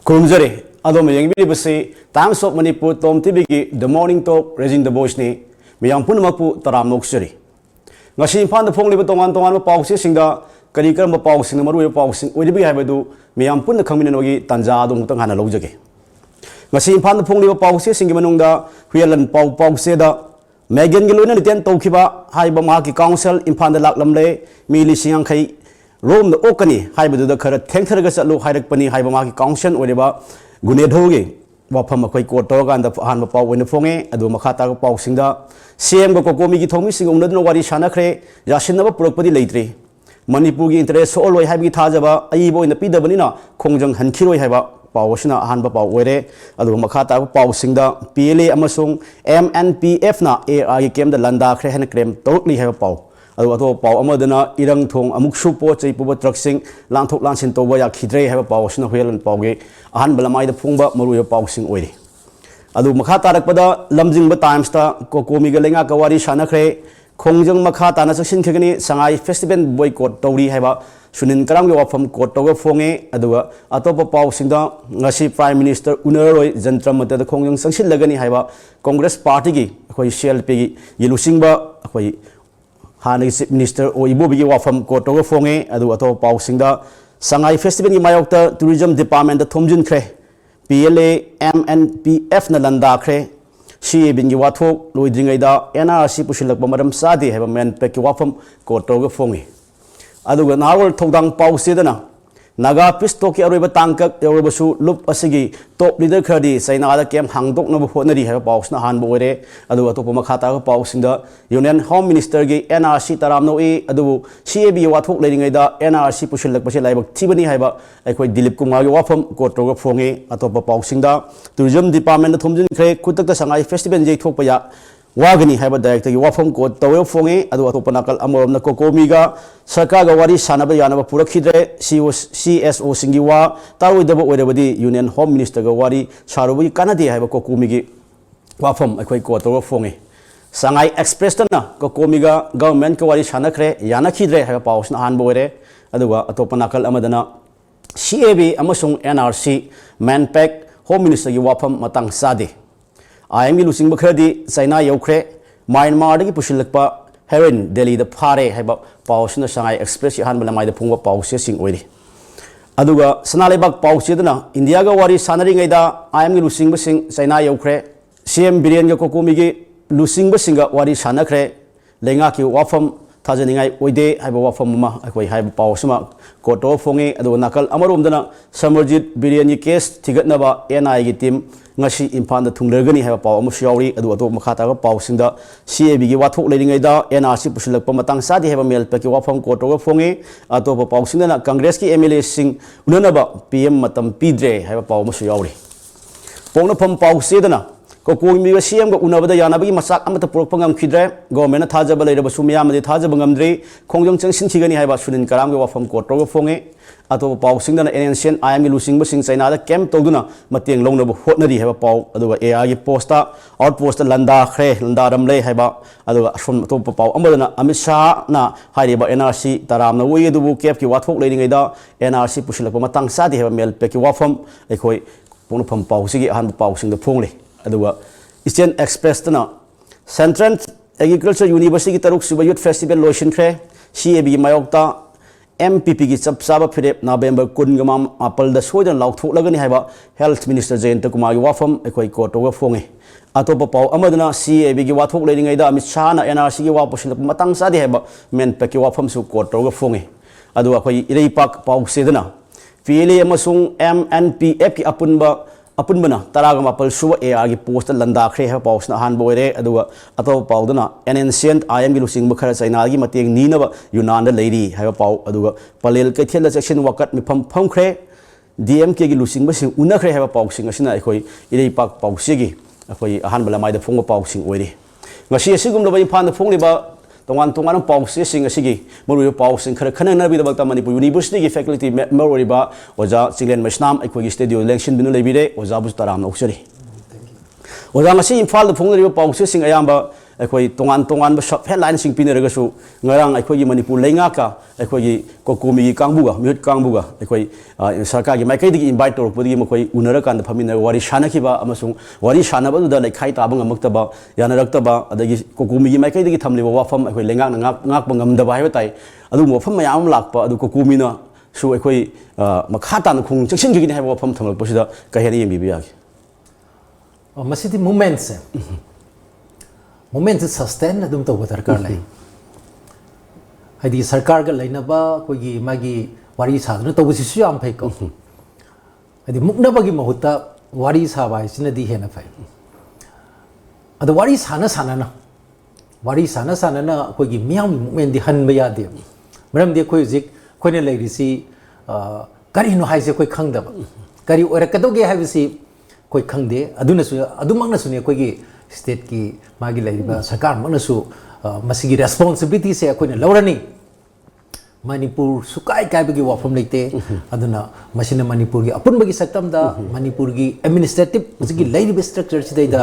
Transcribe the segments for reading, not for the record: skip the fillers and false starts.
Kurumjare, adom yang bisi Times of Manipur TOMTV ki The Morning Talk raising the voice ni miyang punamapu taram noksari. Ngasi impan da phong liba tongan pausi singda karikar ma pausi na maru pausi odibi haibadu miyang pun da khangmin wagi tanja adum tang hana lojage. Ngasi impan da phong liba pausi singi manungda huyalan pausi da Megan Giluna nitian tawkiba haiba ma ki council impan da laklamle mili siyang khai Rome the Okani, Hybrid Kara, Tankergas at Low Hydropony, Hybamaki Council, whatever Gunedhogi, Wapama Kotoga and the Hanma Pau in the Fonge, Adu Makata Pau Singa, CM Gokomi told me sing no what is Shanakre, Yashinava property lately. Manipuri interest always have Tajaba, Aibo in the Pida Banina, Kongjang Hankiro Haba, Paushina, Hanba Pau Were, Adu Makata Pau Singa, PLA Amasung, MNPF na, I came the Landa Krehan Krem, totally have a Pau. Ado pau amadana irang thong amuk supo chei puba trucksing langthok lansin toba ya khidre haba pau sna huelan pauge ahan balamai da phungba maru pau sing oiri adu makha tarakpada lamjingba times ta kokomi ga lenga kawari sanakhre khongjang makha tana saksin khagani sangai festival boycott tawri haba sunin karam ge wafam court toga fonge aduga atopa pau singda ngasi prime minister unaroi jantra mata da khongjang sangsin lagani haba congress party gi khoi CLP gi yilusingba khoi Hani Minister o ibu bigi wafam ko toga fonge adu ato pau singda sangai festival ni mayokta tourism department da thomjin khre PLA MNPF na landa khre CA bin gi wathok loidringai da NRC pusilak bamaram sadi heba men pe ki wafam ko toga fonge adu ga nawal thodang pau sedana Naga pisto ki aroiba tangkak yorobasu lup asigi top leader khadi saina da kem hangdok na honari ha paus na han boire adu atopa makhata ka pausinda union home minister gi NRC taramno e adu CAB wathok leiringai da NRC pusilak pase laibak thibani haiba aikhoi Dilip Kumar gi wafam kotro ga fonge atopa pausinda tourism department da thomjin khre khutak ta sangai festival jei thokpa ya Wagani haiba director gi wafam ko tawe fonge adu atopa nakal amorom na kokomi ga sarkar ga wari sanaba yanaba purakhidre CSO singi wa tarwidaba oirebadi union home minister ga wari sarubi kanadi haiba kokomi gi wafam akhoi ko tawe fonge sangai express na kokomi ga government ka wari sanakhre yanakhidre haiba pausna han boire aduga atopa nakal amadana CAB amasung NRC manpack home minister gi wafam matang sade I am losing Bakradi, China Yokre, Myanmar, the Pushilakpa, Heron, Delhi, the Pare, Haba, Pausina Shanghai Express, Hanbalamai, the Punga Pausi, Wadi. Aduga, Sanalebak Pausidana, Indiaga Wari, Sanaring Ada, I am losing Basing, China Yokre, CM Billion Yokomigi, losing Basinga, Wari Sanakre, Lengaki, Wafam, Tazaningai, Wade, Haba Wafama, Aquay Haba Pausima, Koto Fongi, Adu Nakal, Amarumdana, Samarjit, Billion case, Tigatnaba, NI team. Ngasi impan da thunglergani haba paw amu shiawri adu ato makhata ga paw sinda CAB gi wathok leiringai da NRC pusilak pa matang sadi haba mel pe ki wafam koto ga fonge ato pa paw sinda na congress ki MLA sing unanaba PM matam pidre haba paw amu shiawri pongna pham paw sedana ko komi ga CM ga unabada yanaba gi masak amata purok pangam khidre government na thajaba leiraba sumya amade thajaba ngamdre khongjong chang sinthigani haba sunin karam ga wafam koto ga fonge ato paw singdana ancient I am losing basing China da camp toduna mateng longna bo hotnari haba paw aduga AI gi posta outpost landa khre landa ramle haba aduga from to paw amadana Amit Shah na hariba NRC taramna woi du cap ki wathok leiringai da NRC pusilak matang sadi haba mel pe ki wafam ekhoi ponu pham paw sigi han paw sing da phongle aduga Eastern Express tana Central Agriculture University taruk suba youth festival lotion khre CAB gi mayokta MPP ki chap saba phire November kun gamam apal da soidan lauthok lagani haiba health minister Jayanta Kumar gi wafam ekhoi koto ga fonge atopa paw amadana CAB gi wathok leiringai da Amit Shah na NRC gi waposil matang sadi haiba men pe ki wafam su koto ga fonge adu akhoi irei pak paw sedana PLA amasung MNPF ki apunbana taragam apal suwa AR gi post landa khre ha paus na han boire aduga ato paudana ancient IM gi lusing bukhara China gi mateng ni na Yunan da leiri ha pau aduga palel ke thela section wakat mi pham khre DMK gi lusing basing una khre ha pau sing asina ekhoi irei pak pau sigi ekhoi han bala mai da phong pau sing oiri ngasi asigum lo bai phan da phong liba tongan pau sing asigi moru pau sing khara khana na bi da bakta Manipur University gi faculty member riba oja CHINGLEN MAISNAM ekhoi gi studio election binu lebire oja bus taram no usari oja ngasi imphal da phong riba pau sing ayamba ꯑꯩꯈꯣꯏ ꯇꯣꯉꯥꯟ ꯁꯕ ꯍꯦꯗꯂꯥꯏꯟꯁꯤꯡ ꯄꯤꯅꯔꯒꯁꯨ ꯉꯔꯥꯡ ꯑꯩꯈꯣꯏꯒꯤ ꯃꯅꯤꯄꯨꯔ ꯂꯩꯉꯥꯛꯀ ꯑꯩꯈꯣꯏꯒꯤ ꯀꯣꯀꯣꯃꯤꯒꯤ ꯀꯥꯡꯕꯨꯒ ꯃꯤꯍꯨꯠ ꯀꯥꯡꯕꯨꯒ ꯑꯩꯈꯣꯏ ꯁꯔꯀꯥꯔꯒꯤ ꯃꯥꯏꯀꯩꯗꯒꯤ ꯏꯟꯚꯥꯏꯠ ꯇꯧꯔꯛꯄꯗꯒꯤ ꯃꯈꯣꯏ ꯎꯅꯔꯀꯥꯟꯗ ꯐꯝꯃꯤꯟꯅꯔꯒ ꯋꯥꯔꯤ ꯁꯥꯟꯅꯈꯤꯕ ꯑꯃꯁꯨꯡ ꯋꯥꯔꯤ ꯁꯥꯟꯅꯕꯗꯨꯗ ꯂꯩꯈꯥꯏ ꯇꯥꯕ ꯉꯝꯃꯛꯇꯕ ꯌꯥꯅꯔꯛꯇꯕ ꯑꯗꯒꯤ ꯀꯣꯀꯣꯃꯤꯒꯤ ꯃꯥꯏꯀꯩꯗꯒꯤ ꯊꯝꯂꯤꯕ ꯋꯥꯐꯝ ꯑꯩꯈꯣꯏ ꯂꯩꯉꯥꯛꯅ ꯉꯥꯛꯄ ꯉꯝꯗꯕ ꯍꯥꯏꯕ ꯇꯥꯏ ꯑꯗꯨꯒꯨꯝꯕ ꯋꯥꯐꯝ ꯃꯌꯥꯝ ꯑꯃ ꯂꯥꯛꯄ ꯑꯗꯨ ꯀꯣꯀꯣꯃꯤꯅ ꯁꯨ ꯑꯩꯈꯣꯏ ꯃꯈꯥ ꯇꯥꯅ ꯈꯣꯡ ꯆꯪꯁꯤꯟꯈꯤꯒꯅꯤ ꯍꯥꯏꯕ ꯋꯥꯐꯝ ꯊꯝꯂꯛꯄꯁꯤꯗ ꯀꯩ ꯍꯥꯏꯅ ꯌꯦꯡꯕꯤꯕ ꯌꯥꯒꯦ ꯃꯁꯤꯗꯤ ꯃꯨꯚꯃꯦꯟꯠꯁꯦ ꯃꯨꯚꯃꯦꯟꯠꯁꯦ ꯁꯁꯇꯦꯟ ꯑꯗꯨꯝ ꯇꯧꯕ ꯗꯔꯀꯥꯔ ꯂꯩ ꯍꯥꯏꯗꯤ ꯁꯔꯀꯥꯔꯒ ꯂꯩꯅꯕ ꯑꯩꯈꯣꯏꯒꯤ ꯃꯥꯒꯤ ꯋꯥꯔꯤ ꯁꯥꯗꯨꯅ ꯇꯧꯕꯁꯤꯁꯨ ꯌꯥꯝ ꯐꯩꯀꯣ ꯍꯥꯏꯗꯤ ꯃꯨꯛꯅꯕꯒꯤ ꯃꯍꯨꯠꯇ ꯋꯥꯔꯤ ꯁꯥꯕ ꯍꯥꯏꯁꯤꯅꯗꯤ ꯍꯦꯟꯅ ꯐꯩ ꯑꯗꯣ ꯋꯥꯔꯤ ꯁꯥꯟꯅꯅ ꯑꯩꯈꯣꯏꯒꯤ ꯃꯤꯌꯥꯝꯒꯤ ꯃꯨꯚꯃꯦꯟꯠꯗꯤ ꯍꯟꯕ ꯌꯥꯗꯦ ꯃꯔꯝꯗꯤ ꯑꯩꯈꯣꯏ ꯍꯧꯖꯤꯛ ꯑꯩꯈꯣꯏꯅ ꯂꯩꯔꯤꯁꯤ ꯀꯔꯤꯅꯣ ꯍꯥꯏꯁꯦ ꯑꯩꯈꯣꯏ ꯈꯪꯗꯕ ꯀꯔꯤ ꯑꯣꯏꯔꯛꯀꯗꯧꯒꯦ ꯍꯥꯏꯕꯁꯤ ꯑꯩꯈꯣꯏ ꯈꯪꯗꯦ ꯑꯗꯨꯃꯛꯅꯁꯨꯅꯤ ꯑꯩꯈꯣꯏꯒꯤ ꯁ꯭ꯇꯦꯠꯀꯤ ꯃꯥꯒꯤ ꯂꯩꯔꯤꯕ ꯁꯔꯀꯥꯔꯃꯛꯅꯁꯨ ꯃꯁꯤꯒꯤ ꯔꯦꯁꯄꯣꯟꯁꯤꯕꯤꯂꯤꯇꯤꯁꯦ ꯑꯩꯈꯣꯏꯅ ꯂꯧꯔꯅꯤ ꯃꯅꯤꯄꯨꯔ ꯁꯨꯀꯥꯏ ꯀꯥꯏꯕꯒꯤ ꯋꯥꯐꯝ ꯂꯩꯇꯦ ꯑꯗꯨꯅ ꯃꯁꯤꯅ ꯃꯅꯤꯄꯨꯔꯒꯤ ꯑꯄꯨꯟꯕꯒꯤ ꯁꯛꯇꯝꯗ ꯃꯅꯤꯄꯨꯔꯒꯤ ꯑꯦꯗꯃꯤꯅꯤꯁꯇ꯭ꯔꯦꯇꯤቭ ꯍꯧꯖꯤꯛꯀꯤ ꯂꯩꯔꯤꯕ ꯁ꯭ꯇ꯭ꯔꯛꯆꯔꯁꯤꯗꯩꯗ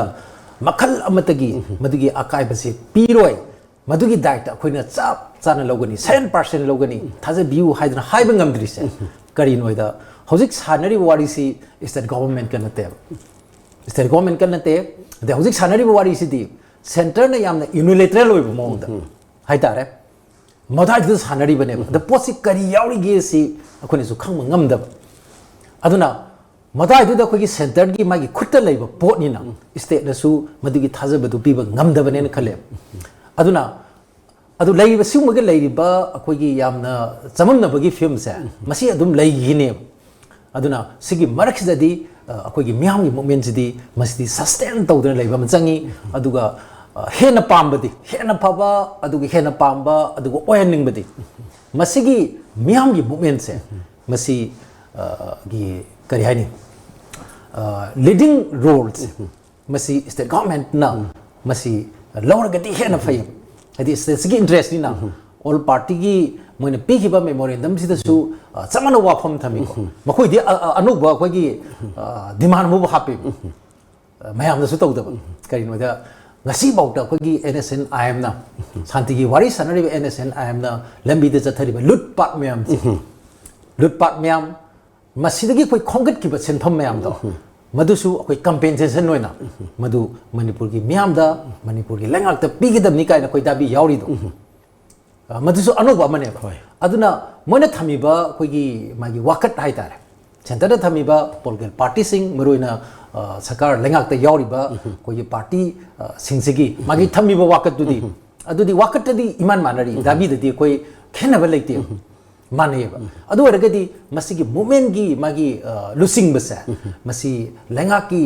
ꯃꯈꯜ ꯑꯃꯠꯇꯒꯤ ꯃꯗꯨꯒꯤ ꯑꯀꯥꯏꯕꯁꯦ ꯄꯤꯔꯣꯏ ꯃꯗꯨꯒꯤ ꯗꯥꯏꯠꯇ ꯑꯩꯈꯣꯏꯅ ꯆꯞ ꯆꯥꯅ ꯂꯧꯒꯅꯤ 7% ꯂꯧꯒꯅꯤ ꯊꯥꯖꯕꯤꯌꯨ ꯍꯥꯏꯗꯅ ꯍꯥꯏꯕ ꯉꯝꯗ꯭ꯔꯤꯁꯦ ꯀꯔꯤꯅꯣꯗ ꯍꯧꯖꯤꯛ ꯁꯥꯟꯅꯔꯤꯕ ꯋꯥꯔꯤꯁꯤ ꯁ꯭ꯇꯦꯠ ꯒꯣꯚꯔꯟꯃꯦꯟꯠꯀ ꯅꯠꯇꯦꯕ ꯁ꯭ꯇꯦꯠ ꯒꯣꯚꯔꯟꯃꯦꯟꯠꯀ ꯅꯠꯇꯦ ꯑꯗꯩ ꯍꯧꯖꯤꯛ ꯁꯥꯟꯅꯔꯤꯕ ꯋꯥꯔꯤꯁꯤꯗꯤ ꯁꯦꯟꯇꯔꯅ ꯌꯥꯝꯅ ꯌꯨꯅꯤꯂꯦꯇꯔꯦꯜ ꯑꯣꯏꯕ ꯃꯑꯣꯡꯗ ꯍꯥꯏꯇꯥꯔꯦ ꯃꯗꯥꯏꯗꯨꯗ ꯁꯥꯟꯅꯔꯤꯕꯅꯦꯕ ꯑꯗ ꯄꯣꯠꯁꯤ ꯀꯔꯤ ꯌꯥꯎꯔꯤꯒꯦ ꯁꯤ ꯑꯩꯈꯣꯏꯅꯁꯨ ꯈꯪꯕ ꯉꯝꯗꯕ ꯑꯗꯨꯅ ꯃꯗꯥꯏꯗꯨꯗ ꯑꯩꯈꯣꯏꯒꯤ ꯁꯦꯟꯇꯔꯒꯤ ꯃꯥꯒꯤ ꯈꯨꯠꯇ ꯂꯩꯕ ꯄꯣꯠꯅꯤꯅ ꯁ꯭ꯇꯦꯠꯅꯁꯨ ꯃꯗꯨꯒꯤ ꯊꯥꯖꯕꯗꯨ ꯄꯤꯕ ꯉꯝꯗꯕꯅꯦꯅ ꯈꯜꯂꯦ ꯑꯗꯨꯅ ꯑꯗꯨ ꯂꯩꯔꯤꯕ ꯁꯤꯒꯨꯝꯕꯒꯤ ꯂꯩꯔꯤꯕ ꯑꯩꯈꯣꯏꯒꯤ ꯌꯥꯝꯅ ꯆꯃꯝꯅꯕꯒꯤ ꯐꯤꯕꯝꯁꯦ ꯃꯁꯤ ꯑꯗꯨꯝ ꯂꯩꯈꯤꯅꯦꯕ ꯑꯗꯨꯅ ꯁꯤꯒꯤ ꯃꯔꯛꯁꯤꯗꯗꯤ ꯑꯩꯈꯣꯏꯒꯤ ꯃꯤꯌꯥꯝꯒꯤ ꯃꯨꯚꯃꯦꯟꯠꯁꯤꯗꯤ ꯃꯁꯤꯗꯤ ꯁꯁꯇꯦꯟ ꯇꯧꯗꯨꯅ ꯂꯩꯕ ꯑꯃ ꯆꯪꯉꯤ ꯑꯗꯨꯒ ꯍꯦꯟꯅ ꯄꯥꯝꯕꯗꯤ ꯍꯦꯟꯅ ꯐꯕ ꯑꯗꯨꯒ ꯍꯦꯟꯅ ꯄꯥꯝꯕ ꯑꯗꯨꯒ ꯑꯣꯏꯍꯟꯅꯤꯡꯕꯗꯤ ꯃꯁꯤꯒꯤ ꯃꯤꯌꯥꯝꯒꯤ ꯃꯨꯚꯃꯦꯟꯠꯁꯦ ꯃꯁꯤ ꯒꯤ ꯀꯔꯤ ꯍꯥꯏꯅꯤ ꯂꯤꯗꯤꯡ ꯔꯣꯜꯁꯦ ꯃꯁꯤ ꯁ꯭ꯇꯦꯠ ꯒꯣꯚꯔꯟꯃꯦꯟꯠꯅ ꯃꯁꯤ ꯂꯧꯔꯒꯗꯤ ꯍꯦꯟꯅ ꯐꯩ ꯍꯥꯏꯗꯤ ꯁ꯭ꯇꯦꯠꯁꯤꯒꯤ ꯏꯟꯇꯔꯦꯁꯅꯤꯅ ꯑꯣꯜ ꯄꯥꯔꯇꯤꯒꯤ ꯃꯣꯏꯅ ꯄꯤꯈꯤꯕ ꯃꯦꯃꯣꯔꯦꯟꯗꯝꯁꯤꯗꯁꯨ ꯆꯞ ꯃꯥꯟꯅꯕ ꯋꯥꯐꯝ ꯊꯝꯃꯤꯀꯣ ꯃꯈꯣꯏꯗꯤ ꯑꯅꯧꯕ ꯑꯩꯈꯣꯏꯒꯤ ꯗꯤꯃꯥꯟ ꯑꯃꯕꯨ ꯍꯥꯞꯄꯤ ꯃꯌꯥꯝꯅꯁꯨ ꯇꯧꯗꯕ ꯀꯔꯤꯅꯣꯗ ꯉꯁꯤꯐꯥꯎꯗ ꯑꯩꯈꯣꯏꯒꯤ NSNIMꯅ ꯁꯥꯟꯇꯤꯒꯤ ꯋꯥꯔꯤ ꯁꯥꯟꯅꯔꯤꯕ NSNIMꯅ ꯂꯝꯕꯤꯗ ꯆꯠꯊꯔꯤꯕ ꯂꯨꯠꯄꯥꯠ ꯃꯌꯥꯝꯁꯦ ꯂꯨꯠꯄꯥꯠ ꯃꯌꯥꯝ ꯃꯁꯤꯗꯒꯤ ꯑꯩꯈꯣꯏ ꯈꯣꯝꯒꯠꯈꯤꯕ ꯁꯦꯟꯐꯝ ꯃꯌꯥꯝꯗꯣ ꯃꯗꯨꯁꯨ ꯑꯩꯈꯣꯏ ꯀꯝꯄꯦꯟꯁꯦꯁꯟ ꯑꯣꯏꯅ ꯃꯗꯨ ꯃꯅꯤꯄꯨꯔꯒꯤ ꯃꯤꯌꯥꯝꯗ ꯃꯅꯤꯄꯨꯔꯒꯤ ꯂꯩꯉꯥꯛꯇ ꯄꯤꯒꯗꯕꯅꯤ ꯀꯥꯏꯅ ꯑꯩꯈꯣꯏ ꯗꯥꯕꯤ ꯌꯥꯎꯔꯤꯗꯣ ꯃꯗꯨꯁꯨ ꯑꯅꯧꯕ ꯑꯃꯅꯦꯕ ꯑꯗꯨꯅ ꯃꯣꯏꯅ ꯊꯝꯃꯤꯕ ꯑꯩꯈꯣꯏꯒꯤ ꯃꯥꯒꯤ ꯋꯥꯀꯠ ꯍꯥꯏꯇꯥꯔꯦ ꯁꯦꯟꯇꯔꯗ ꯊꯝꯃꯤꯕ ꯄꯣꯂꯤꯇꯤꯀꯦꯜ ꯄꯥꯔꯇꯤꯁꯤꯡ ꯃꯔꯨꯑꯣꯏꯅ ꯁꯔꯀꯥꯔ ꯂꯩꯉꯥꯛꯇ ꯌꯥꯎꯔꯤꯕ ꯑꯩꯈꯣꯏꯒꯤ ꯄꯥꯔꯇꯤꯁꯤꯡꯁꯤꯒꯤ ꯃꯥꯒꯤ ꯊꯝꯃꯤꯕ ꯋꯥꯀꯠꯇꯨꯗꯤ ꯑꯗꯨꯗꯤ ꯋꯥꯀꯠꯇꯗꯤ ꯏꯃꯥꯟ ꯃꯥꯟꯅꯔꯤ ꯗꯥꯕꯤꯗꯗꯤ ꯑꯩꯈꯣꯏ ꯈꯦꯟꯅꯕ ꯂꯩꯇꯦ ꯃꯥꯟꯅꯩꯌꯦꯕ ꯑꯗꯨ ꯑꯣꯏꯔꯒꯗꯤ ꯃꯁꯤꯒꯤ ꯃꯨꯚꯃꯦꯟꯠꯒꯤ ꯃꯥꯒꯤ ꯂꯨꯆꯤꯡꯕꯁꯦ ꯃꯁꯤ ꯂꯩꯉꯥꯛꯀꯤ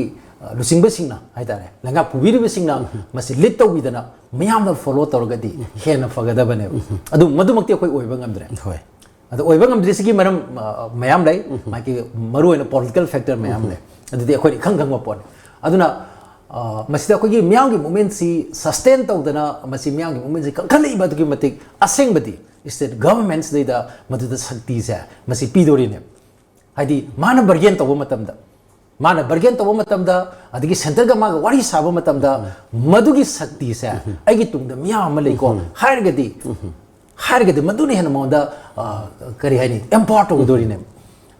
ꯂꯨꯆꯤꯡꯕꯁꯤꯡꯅ ꯍꯥꯏꯇꯥꯔꯦ ꯂꯩꯉꯥꯛ ꯄꯨꯕꯤꯔꯤꯕꯁꯤꯡꯅ ꯃꯁꯤ ꯂꯤꯗ ꯇꯧꯕꯤꯗꯅ ꯃꯤꯌꯥꯝꯅ ꯐꯣꯂꯣ ꯇꯧꯔꯒꯗꯤ ꯍꯦꯟꯅ ꯐꯒꯗꯕꯅꯦꯕ ꯑꯗꯨ ꯃꯗꯨꯃꯛꯇꯤ ꯑꯩꯈꯣꯏ ꯑꯣꯏꯕ ꯉꯝꯗ꯭ꯔꯦ ꯑꯗꯣ ꯑꯣꯏꯕ ꯉꯝꯗ꯭ꯔꯤꯁꯤꯒꯤ ꯃꯔꯝ ꯃꯌꯥꯝ ꯂꯩ ꯃꯥꯒꯤ ꯃꯔꯨꯑꯣꯏꯅ ꯄꯣꯂꯤꯇꯤꯀꯦꯜ ꯐꯦꯛꯇꯔ ꯃꯌꯥꯝ ꯂꯩ ꯑꯗꯨꯗꯤ ꯑꯩꯈꯣꯏꯅ ꯏꯈꯪ ꯈꯪꯕ ꯄꯣꯠꯅꯤ ꯑꯗꯨꯅ ꯃꯁꯤꯗ ꯑꯩꯈꯣꯏꯒꯤ ꯃꯤꯌꯥꯝꯒꯤ ꯃꯨꯚꯃꯦꯟꯠꯁꯤ ꯁꯁꯇꯦꯟ ꯇꯧꯗꯅ ꯃꯁꯤ ꯃꯤꯌꯥꯝꯒꯤ ꯃꯨꯚꯃꯦꯟꯠꯁꯤ ꯀꯟꯈꯠꯂꯛꯏꯕ ꯑꯗꯨꯛꯀꯤ ꯃꯇꯤꯛ ꯑꯁꯦꯡꯕꯗꯤ ꯁ꯭ꯇꯦꯠ ꯒꯚꯔꯟꯃꯦꯟꯠꯁꯤꯗꯩꯗ ꯃꯗꯨꯗ ꯁꯛꯇꯤꯁꯦ ꯃꯁꯤ ꯄꯤꯗꯣꯔꯤꯅꯦ ꯍꯥꯏꯗꯤ ꯃꯥꯅ ꯕꯔꯒꯦꯟ ꯇꯧꯕ ꯃꯇꯝꯗ ꯑꯗꯒꯤ ꯁꯦꯟꯇꯔꯒ ꯃꯥꯒ ꯋꯥꯔꯤ ꯁꯥꯕ ꯃꯇꯝꯗ ꯃꯗꯨꯒꯤ ꯁꯛꯇꯤꯁꯦ ꯑꯩꯒꯤ ꯇꯨꯡꯗ ꯃꯤꯌꯥꯝ ꯑꯃ ꯂꯩꯀꯣ ꯍꯥꯏꯔꯒꯗꯤ ꯃꯗꯨꯅ ꯍꯦꯟꯅ ꯃꯉꯣꯟꯗ ꯀꯔꯤ ꯍꯥꯏꯅꯤ ꯑꯦꯝꯄꯥꯋꯔ ꯇꯧꯒꯗꯣꯔꯤꯅꯦ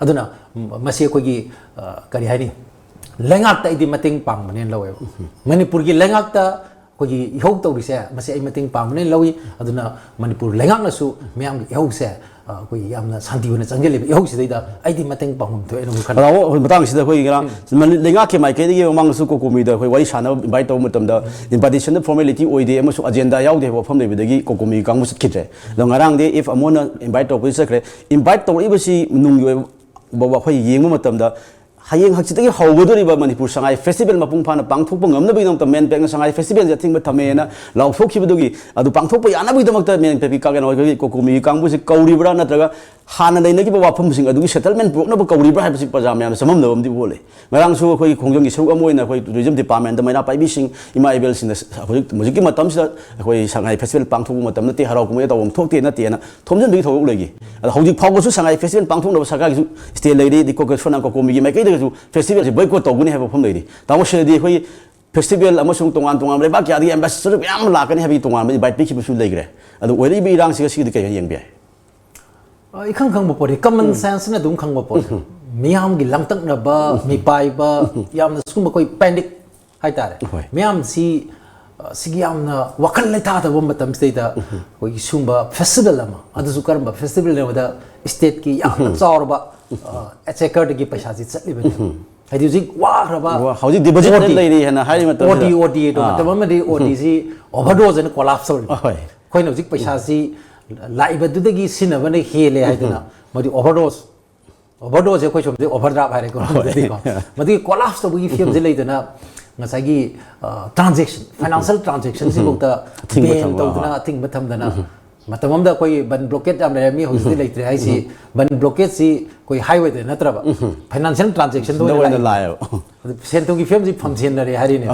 ꯑꯗꯨꯅ ꯃꯁꯤ ꯑꯩꯈꯣꯏꯒꯤ ꯀꯔꯤ ꯍꯥꯏꯅꯤ ꯂꯩꯉꯥꯛꯇ ꯑꯩꯗꯤ ꯃꯇꯦꯡ ꯄꯥꯡꯕꯅꯦꯅ ꯂꯧꯋꯦꯕ ꯃꯅꯤꯄꯨꯔꯒꯤ ꯂꯩꯉꯥꯛꯇ ꯑꯩꯈꯣꯏꯒꯤ ꯏꯍꯧ ꯇꯧꯔꯤꯁꯦ ꯃꯁꯤ ꯑꯩ ꯃꯇꯦꯡ ꯄꯥꯡꯕꯅꯦꯅ ꯂꯧꯏ ꯑꯗꯨꯅ ꯃꯅꯤꯄꯨꯔ ꯂꯩꯉꯥꯛꯅꯁꯨ ꯃꯤꯌꯥꯝꯒꯤ ꯏꯍꯧꯁꯦ ꯑꯩꯈꯣꯏ ꯌꯥꯝꯅ ꯁꯥꯟꯇꯤ ꯑꯣꯏꯅ ꯆꯪꯁꯤꯜꯂꯤꯕ ꯏꯍꯧꯁꯤꯗꯩꯗ ꯑꯩꯗꯤ ꯃꯇꯦꯡ ꯄꯥꯡꯐꯝ ꯊꯣꯛꯑꯦꯅ ꯈꯜꯂꯤ ꯃꯇꯥꯡꯁꯤꯗ ꯑꯩꯈꯣꯏ ꯂꯩꯉꯥꯛꯀꯤ ꯃꯥꯏꯀꯩꯗꯒꯤ ꯃꯃꯥꯡꯗꯁꯨ ꯀꯣꯀꯣꯃꯤꯗ ꯑꯩꯈꯣꯏ ꯋꯥꯔꯤ ꯁꯥꯟꯅꯕ ꯏꯟꯚꯥꯏꯠ ꯇꯧꯕ ꯃꯇꯝꯗ ꯏꯟꯚꯥꯏꯇꯦꯁꯟꯗ ꯐꯣꯔꯃꯦꯂꯤꯇꯤ ꯑꯣꯏꯗꯦ ꯑꯃꯁꯨꯡ ꯑꯖꯦꯟꯗꯥ ꯌꯥꯎꯗꯦ ꯍꯥꯏꯕ ꯋꯥꯐꯝ ꯂꯩꯕꯗꯒꯤ ꯀꯣꯀꯣꯃꯤ ꯀꯥꯡꯕꯨ ꯆꯠꯈꯤꯗ꯭ꯔꯦ ꯑꯗꯣ ꯉꯔꯥꯡꯗꯤ ꯏꯐ ꯑꯃꯣꯟꯅ ꯏꯟꯚꯥꯏꯠ ꯇꯧꯔꯛꯄꯗꯤ ꯆꯠꯈ꯭ꯔꯦ ꯏꯟꯚꯥꯏꯠ ꯇꯧꯔꯛꯏꯕꯁꯤ ꯅꯨꯡꯒꯤ ꯑꯣꯏꯕ ꯑꯩꯈꯣꯏ ꯌꯦꯡꯕ ꯃꯇꯝꯗ ꯍꯌꯦꯡ ꯍꯪꯆꯤꯠꯇꯒꯤ ꯍꯧꯒꯗꯧꯔꯤꯕ ꯃꯅꯤꯄꯨꯔ ꯁꯉꯥꯏ ꯐꯦꯁꯇꯤꯚꯦꯜ ꯃꯄꯨꯡ ꯐꯥꯅ ꯄꯥꯡꯊꯣꯛꯄ ꯉꯝꯅꯕꯒꯤꯗꯃꯛꯇ ꯃꯦꯟꯄꯦꯛꯅ ꯁꯉꯥꯏ ꯐꯦꯁꯇꯤꯚꯦꯜꯁꯦ ꯑꯊꯤꯡꯕ ꯊꯝꯃꯦꯅ ꯂꯥꯎꯊꯣꯛꯈꯤꯕꯗꯨꯒꯤ ꯑꯗꯨ ꯄꯥꯡꯊꯣꯛꯄ ꯌꯥꯅꯕꯒꯤꯗꯃꯛꯇ ꯃꯦꯟꯄꯦꯛꯀꯤ ꯑꯩꯈꯣꯏꯒꯤ ꯀꯣꯀꯣꯃꯤꯒꯤ ꯀꯥꯡꯕꯨꯁꯤ ꯀꯧꯔꯤꯕ꯭ꯔꯥ ꯅꯠꯇ꯭ꯔꯒ ꯍꯥꯟꯅ ꯂꯩꯅꯈꯤꯕ ꯋꯥꯐꯝꯁꯤꯡ ꯑꯗꯨꯒꯤ ꯁꯦꯇꯜꯃꯦꯟ ꯄꯨꯔꯛꯅꯕ ꯀꯧꯔꯤꯕ꯭ꯔꯥ ꯍꯥꯏꯕꯁꯤ ꯄ꯭ꯔꯖꯥ ꯃꯌꯥꯝꯅ ꯆꯃꯝꯅꯕ ꯑꯃꯗꯤ ꯑꯣꯜꯂꯦ ꯉꯔꯥꯡꯁꯨ ꯑꯩꯈꯣꯏ ꯈꯣꯡꯖꯪꯒꯤ ꯁꯔꯨꯛ ꯑꯃ ꯑꯣꯏꯅ ꯑꯩꯈꯣꯏ ꯇꯨꯔꯤꯖꯝ ꯗꯤꯄꯥꯔꯠꯃꯦꯟꯇ ꯃꯩꯔꯥ ꯄꯥꯏꯕꯤꯁꯤꯡ ꯏꯃꯥ ꯏꯕꯦꯜꯁꯤꯡꯅ ꯍꯧꯖꯤꯛꯀꯤ ꯃꯇꯝꯁꯤꯗ ꯑꯩꯈꯣꯏ ꯁꯉꯥꯏ ꯐꯦꯁꯇꯤꯚꯦꯜ ꯄꯥꯡꯊꯣꯛꯄ ꯃꯇꯝ ꯅꯠꯇꯦ ꯍꯔꯥꯎ ꯀꯨꯝꯍꯩ ꯇꯧꯐꯝ ꯊꯣꯛꯇꯦ ꯅꯠꯇꯦꯅ ꯊꯣꯝꯖꯤꯟꯕꯒꯤ ꯊꯧꯗꯣꯛ ꯂꯩꯈꯤ ꯑꯗꯣ ꯍꯧꯖꯤꯛ ꯐꯥꯎꯕꯁꯨ ꯁꯉꯥꯏ ꯐꯦꯁꯇꯤꯚꯦꯜ ꯄꯥꯡꯊꯣꯛꯅꯕ ꯁꯔꯀꯥꯔꯒꯤꯁꯨ ꯁ꯭ꯇꯦꯠ ꯂꯩꯔꯤ ꯀꯣꯀꯣꯃꯤꯒꯤ ꯃꯥꯏꯀꯩꯗꯒꯤꯁꯨ ꯐꯦꯁꯇꯤꯚꯦꯜꯁꯤ ꯕꯣꯏꯀꯣꯠ ꯇꯧꯒꯅꯤ ꯍꯥꯏꯕ ꯋꯥꯐꯝ ꯂꯩꯔꯤ ꯇꯥꯃꯣ ꯁꯤꯗꯗꯤ ꯑꯩꯈꯣꯏ ꯐꯦꯁꯇꯤꯚꯦꯜ ꯑꯃꯁꯨꯡ ꯇꯣꯉꯥꯟ ꯇꯣꯉꯥꯟꯕ ꯂꯩꯕꯥꯛ ꯀꯌꯥꯗꯒꯤ ꯑꯦꯝꯕꯦꯁꯦꯗꯔ ꯃꯌꯥꯝ ꯂꯥꯛꯀꯅꯤ ꯍꯥꯏꯕꯒꯤ ꯇꯣꯉꯥꯟꯕ ꯏꯟꯚꯥꯏꯠ ꯄꯤꯈꯤꯕꯁꯨ ꯂꯩꯈ꯭ꯔꯦ ꯑꯗꯣ ꯑꯣꯏꯔꯤꯕ ꯏꯔꯥꯡꯁꯤꯒ ꯁꯤꯒꯤꯗꯤ ꯀꯩ ꯌꯦꯡꯕ ꯌꯥꯏ ikhang khang bo pori common sense na dum khang bo pori miyam gi langtak na ba mi pai ba yam na sum koi panic hai tare miyam si sigi yam na wakal lai tha da bo matam stay da koi sumba festival ama adu su karamba festival ne da state ki yam chaur ba executive gi paisa ji chatli ba hai di jik wa ra ba hauji deposit lai ri hena hai matam OD do matam ma di OD si overdose and collapse koi no jik paisa si लाइब दुदगी सिनबने हेले हाइदना मदि overdose कोइ Somde overdraft हाइरे को मदि collapse तो बुगी film जे लेदना ngसागी transaction financial transaction सि बोक्ता Ben तौदना thing बथमदना मतममदा कोइ बन ब्लॉकेट आम लेमी होसि लेत्रे हाइसि बन ब्लॉकेट सि कोइ हाईवे दे नत्रबा फाइनेंशियल ट्रांजैक्शन तो लायो सेंटोगी फिल्म जि फंक्शन रे हारिने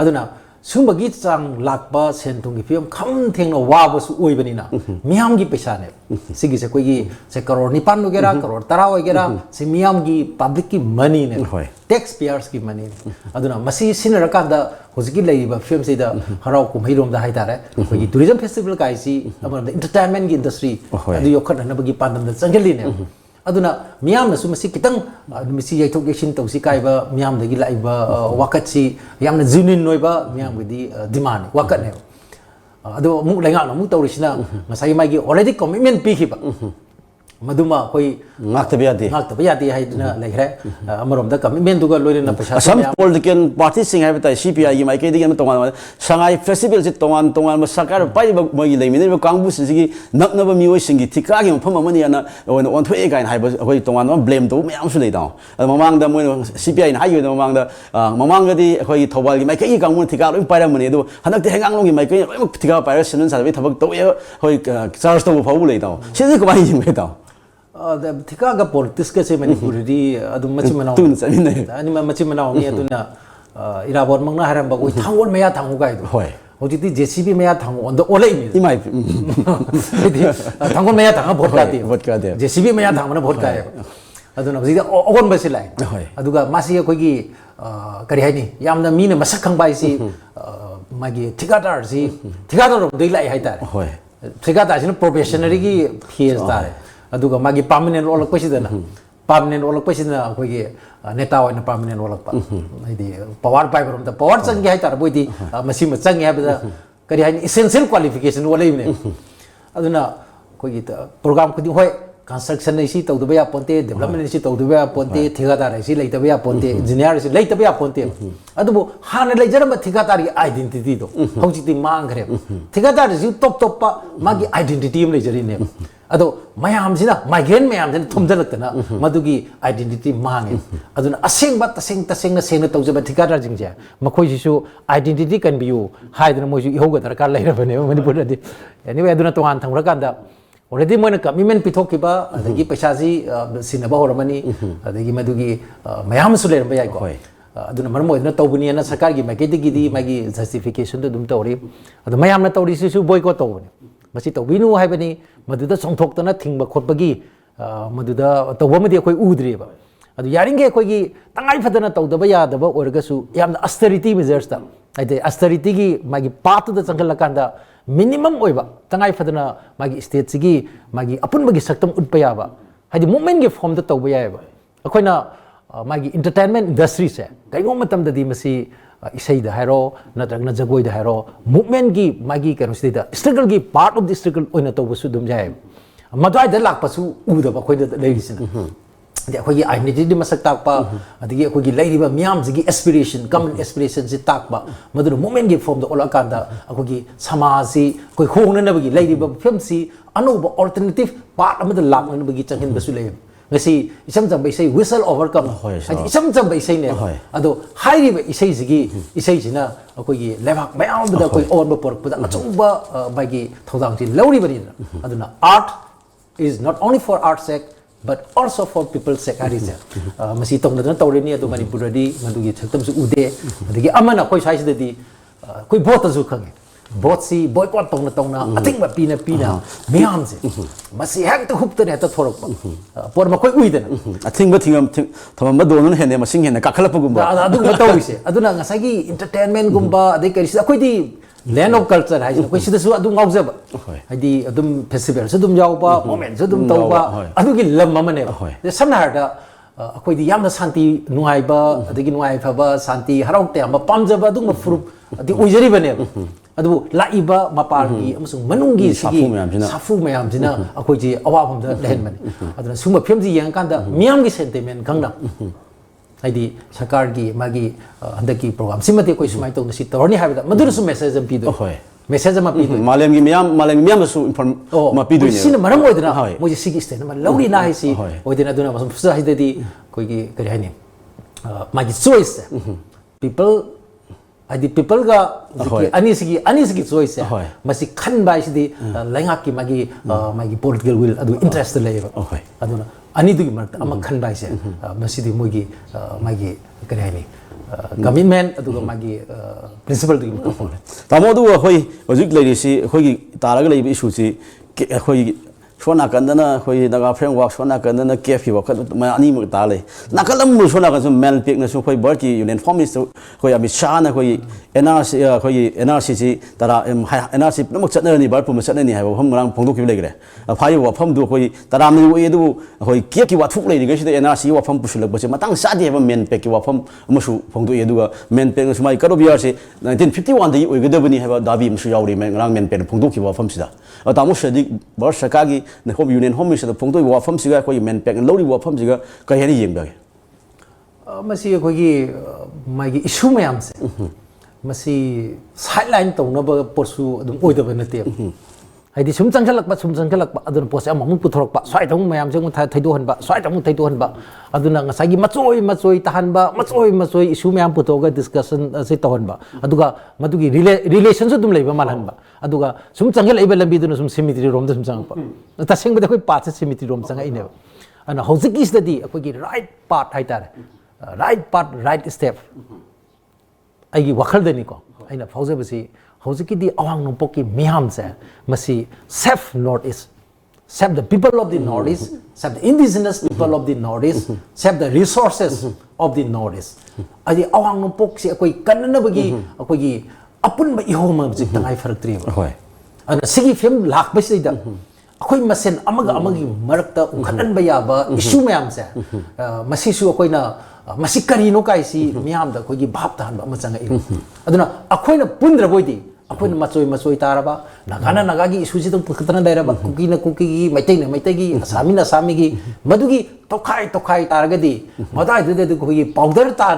अदुना सुमगी चांग लाकबा सेंटुंगी फिल्म खम थेंगनो वाबसु ओइबनिना मियामगी पैसा ने सिगी से कोई से करोड़ निपान वगैरह करोड़ तरा वगैरह से मियामगी पब्लिक की मनी ने टैक्स पेयर्स की मनी अदुना मसी सिनरकांदा होजगी लेइबा फिल्म से दा हराव कुमैरोम दा हाइतारे कोई टूरिज्म फेस्टिवल काइसी अमर एंटरटेनमेंट की इंडस्ट्री अदु योखन नबगी पांदम दा चंगली ने अदुना मियाम नसु मसी कितंग मिसी याइथोक एक्शन तौसी काइबा मियाम दगी लाइबा वाकटसी यामना जुनिन नोइबा मियाम गदी डिमांड वाकट ने अदु मुक लाइगा मु तौरिसिना मसाई मागी ऑलरेडी कमिटमेंट पीखिबा मदुमा कोई ngakta yati haidna lekhre amarom da commitment duga loirena paisa some political parties sing have CPI gi mai ke digi tongan sangai festival se tongan ma sakar pai mai leimini kangbu sigi naknaba mioi singi thika gi pham amani ana on thoi gain haiba hoi tongan blame do myam su leidao mamang da moi CPI na hayu mamang di hoi thobal gi mai ke kangbu thika loi pai ramani do hanak te hengang long gi mai ke loi thika pai sinun sa thabak to hoi charge to phau leidao sidi ko bai jing leidao थिका का politics के से मणिपुरी अदुम मचि मनाव तुन समिने अनि मचि मनाव नि अदुना इराबोर मंगना हरम बगोय थांगोन मेया थांगु गाइदो होय होजिति जेसीबी मेया थांगु ऑन द ओले मी इमाइ थांगोन मेया थांगा भोट काते जेसीबी मेया थांगना भोट काय अदुना बजिदा ओगोन बसि लाइ अदुगा मासी अखोगी करि हाइनि यामना मीने मसक खंबाइसि मागी ठिकादार दै लाइ हाइतार होय ठिकादार सिन प्रोफेशनरी की फेज तारे अदुगा मागी परमानेंट ओलक पसिदना परमानेंट ओलक पसिदना अखोगी नेता ओइना परमानेंट ओलक हाइदि पावर पाइबरम द पावर चंगे हाइतार बोइदि मसी म चंगे हाबदा करि हाइनि एसेंशियल क्वालिफिकेशन ओलेइने अदुना अखोगी प्रोग्राम खुदि होय कंस्ट्रक्शन इसी तौदबा या पोंते डेवलपमेंट इसी तौदबा या पोंते ठेकेदार इसी लेतबा या पोंते इंजीनियर इसी लेतबा या पोंते अदुबो हाने लेजरम ठेकेदार की आइडेंटिटी दो हौजिति मांगरे ठेकेदार जि टॉप मागी आइडेंटिटी म लेजरिने अदो मयाम सिना माइग्रेन मयाम सिना थुमजलक्तना मदुगी आइडेंटिटी मांगे अदुना असेंगबा तसेंग सेंग तौजबा ठेकेदार जिंजे मखोय सिसु आइडेंटिटी कनबियु हाइदना मोजु इहोगा दरकार लेरबने मणिपुरदि एनीवे अदुना तोहान थंगरकांदा already मोना कमिटमेंट पिथोकिबा अदगी पैसाजी सिनबा होरमनी अदगी मदुगी मयाम सुलेरबा याइको अदुना मरम ओइदना तौबनी ना सरकार की माइकेदगी दी मागी जस्टिफिकेशन दो दुम तौरी अदु मयामना तौरीसिसु बॉयकॉट तौबनी मसी तौबिनु हाइबनी मदुदा संथोक्तना थिंगबा खोटबगी मदुदा तौबमदि अखोय उद्रिबा अदु यारिंगे अखोयगी तंगाई फदना तौदबा यादबा ओरगसु यामना ऑस्टेरिटी मेजर्स ता आइते ऑस्टेरिटी की मागी पात द चंगलकांदा मिनिमम ओइबा तंगाई फदना मागी स्टेट सिगी मागी अपुनबगी सक्तम उत्पयाबा हाइदि मूवमेंट के फॉर्म द तौबा यायबा अखोयना मागी एंटरटेनमेंट इंडस्ट्री से कइगो मतम ददी मसी इसै द हाइरो नत्रगना जगोय द हाइरो मूवमेंट की मागी कनो द स्ट्रगल की पार्ट ऑफ द स्ट्रगल ओइना तौबसु दुम जाय मदवाय द लाकपसु उदबा खोयद लेरिसिना अखोगी आइडेंटिटी मसक ताकपा अदगी अखोगी लेरिबा मियाम जिगी एस्पिरेशन कमन एस्पिरेशन से ताकपा मदुर मूवमेंट की फॉर्म द ओलाकांदा अखोगी समाजसी कोइ खोंगनबगी लेरिबा फिल्मसी अनोबा अल्टरनेटिव पार्ट अमद लाकनबगी चंगिन बसु लेय ngasi isam jam isai whistle overcome adi isam jam isai ne ado hairi ba isai jigi isai jina akoi gi lebak mayam da koi on ba pork da achumba bagi thodang ti lauri bari aduna art is not only for art's sake but also for people's sake haris masi tong da tawreni adu manipur di madugi thaktam su ude adigi amana koi sai da di koi vote ju khange vote boycott tongna I think ba pina miyam se masi hak to hup tane ta thorok pa por ma koi ui dena I think ba thingam thamam ba don hen ne masing hen ka khalap gumba adu ma tawi se aduna ngasai gi entertainment gumba adai kari sa koi di land of culture hai koi sida su adu ngau jaba hadi adum festival su dum jaw ba moment su dum taw ba adu gi lam ma ne ba samna har da akoi di yamna santi nuai ba adagi nuai pha ba santi harau te ma pamjaba adu ma frup adi uijari bane adu laiba mapalgi amasung manunggi sigi safu mayam jina akoi ji awabam da lehen mane aduna suma phemji yang kan da miyam gi sentiment gangna haidi sarkar gi magi handaki program simate koi sumai to si torni habida madura su message am pido message ma pido malem gi miyam su inform ma pido ni sina maram oidna mo ji sigi state ma lauri na si oidna aduna masum fusa haidadi koi gi kari haini magi choice people adi people ga ani sigi choice masi khan bai sidi laingak ki magi political will adu interest leba aduna ani du mar ama khan bai se masi di mogi magi kare ni commitment adu magi principle du tamo du hoi hojik lei si hoi taraga lei issue si hoi sona kandana hoi daga framework sona kandana kefi wa ma ani mu ta le nakalam mu sona kan mel pik na su hoi barki union form is hoi ami shana hoi NRC si tara NRC namak chatna ni bar pum chatna ni ha hom rang phongdu ki le gre phai wa pham du hoi tara mi we du hoi ke ki wa thuk le ni ga si NRC wa pham pusulak ba se matang sa de ba men pek ki wa pham amusu phongdu ye du ga men pek su mai karo biar se 1951 dai oi ga da bani ha ba dabi mu su yaw ri men rang men pek phongdu ki wa pham si da ta mu shadi bar sakagi na home union home is the phongdu wa pham si ga hoi men pek lo ri wa pham si ga ka he ni yeng ba masi hoi gi mai gi issue mayam se masi sideline tong na ba porsu adum oi da ba na te haidi sum changkhalak ba adun pose among puthorok ba swai tong mayam jeng thaido han ba swai tong thaido han ba aduna ngasai gi machoi tahan ba machoi issue mayam puthoga discussion se tahon ba aduga madugi relationship dum leiba malhan ba aduga sum changhel iba lambi dun sum cemetery rom da sum chang pa ta seng ba da koi path cemetery rom chang ai ne ana hojik is the akoi gi right path hai tar right path right step ai gi wakhal da ni ko aina phauze ba si hojiki di awang nongpok ki miham se masi save northeast save the people of the northeast save the indigenous people of the northeast save the resources of the northeast adi awang nongpok si akoi kanna bagi akoi gi apun ba ihoma jik tangai farak tri ba hoi ana sigi film lak ba si da akoi masen amagi marakta ukhanan ba ya ba issue mayam se masi su akoi na masi karino kai si miham da akoi gi bhap tan ba ma changa i aduna akoi na pundra boidi akoi na machoi taraba naga gi issue si tong pukatana daira ba kuki na kuki gi maitai gi asami gi madugi tokai taraga di madai de ko gi powder ta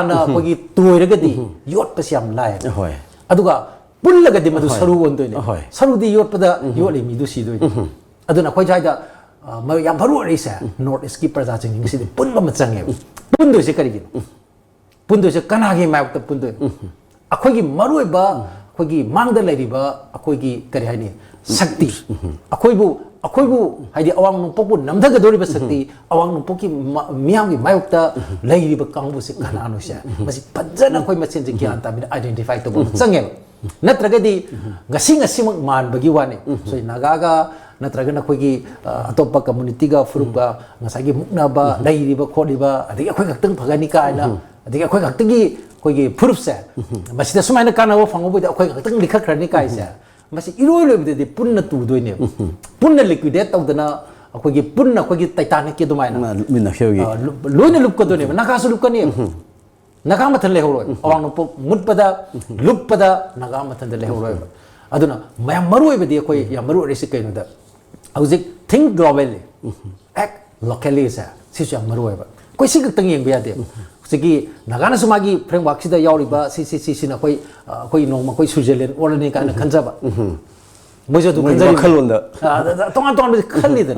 na ko gi toiraga di yot pa siam lai hoi aduga pullaga di madu saru on doine saru di yot pada yot le mi du si doi aduna khoi jai da ma yam baru ri sa north east ki praja ching si pun ba machang e pun do se kari gi pun do se kana gi ma ta pun do akoi gi maroi ba akoi gi mangda lai ri ba akoi gi kari hai ni sakti akoi bu haidi awang nung popu namda ga dori ba sakti awang nung poki miyam gi mayuk ta lai ri ba kang bu se kana anu sia masi pajana akoi machin ji gyan ta mi identify to ba changem natraga di ngasi mak man bagi wane so naga ga natraga na khoi gi atopa community ga furup ga ngasai gi mukna ba lai ri ba khodi ba adi akoi gak tang phagani ka na adi akoi gak tang gi khoi gi furup se masi da sumai na kana wo phango bu da akoi gak tang likha khrani ka se masi iroi loi de punna tu doi ne punna liquidate taw dana akoi gi punna khoi gi titanic ki dumai na minna khyogi loine lup ko doi ne naga su lup ka ne naga mathan le horoi awang no mut pada lup pada naga mathan le horoi aduna mayam maroi be de khoi ya maru resi kai no da hojik think globally act locally sa si ya maroi ba koi sig tang yeng ba de sigi nagana sumagi framework sida yauri ba si na koi nong koi Switzerland or ni ka na khanja ba mojo du khanja khalon da tong be khali da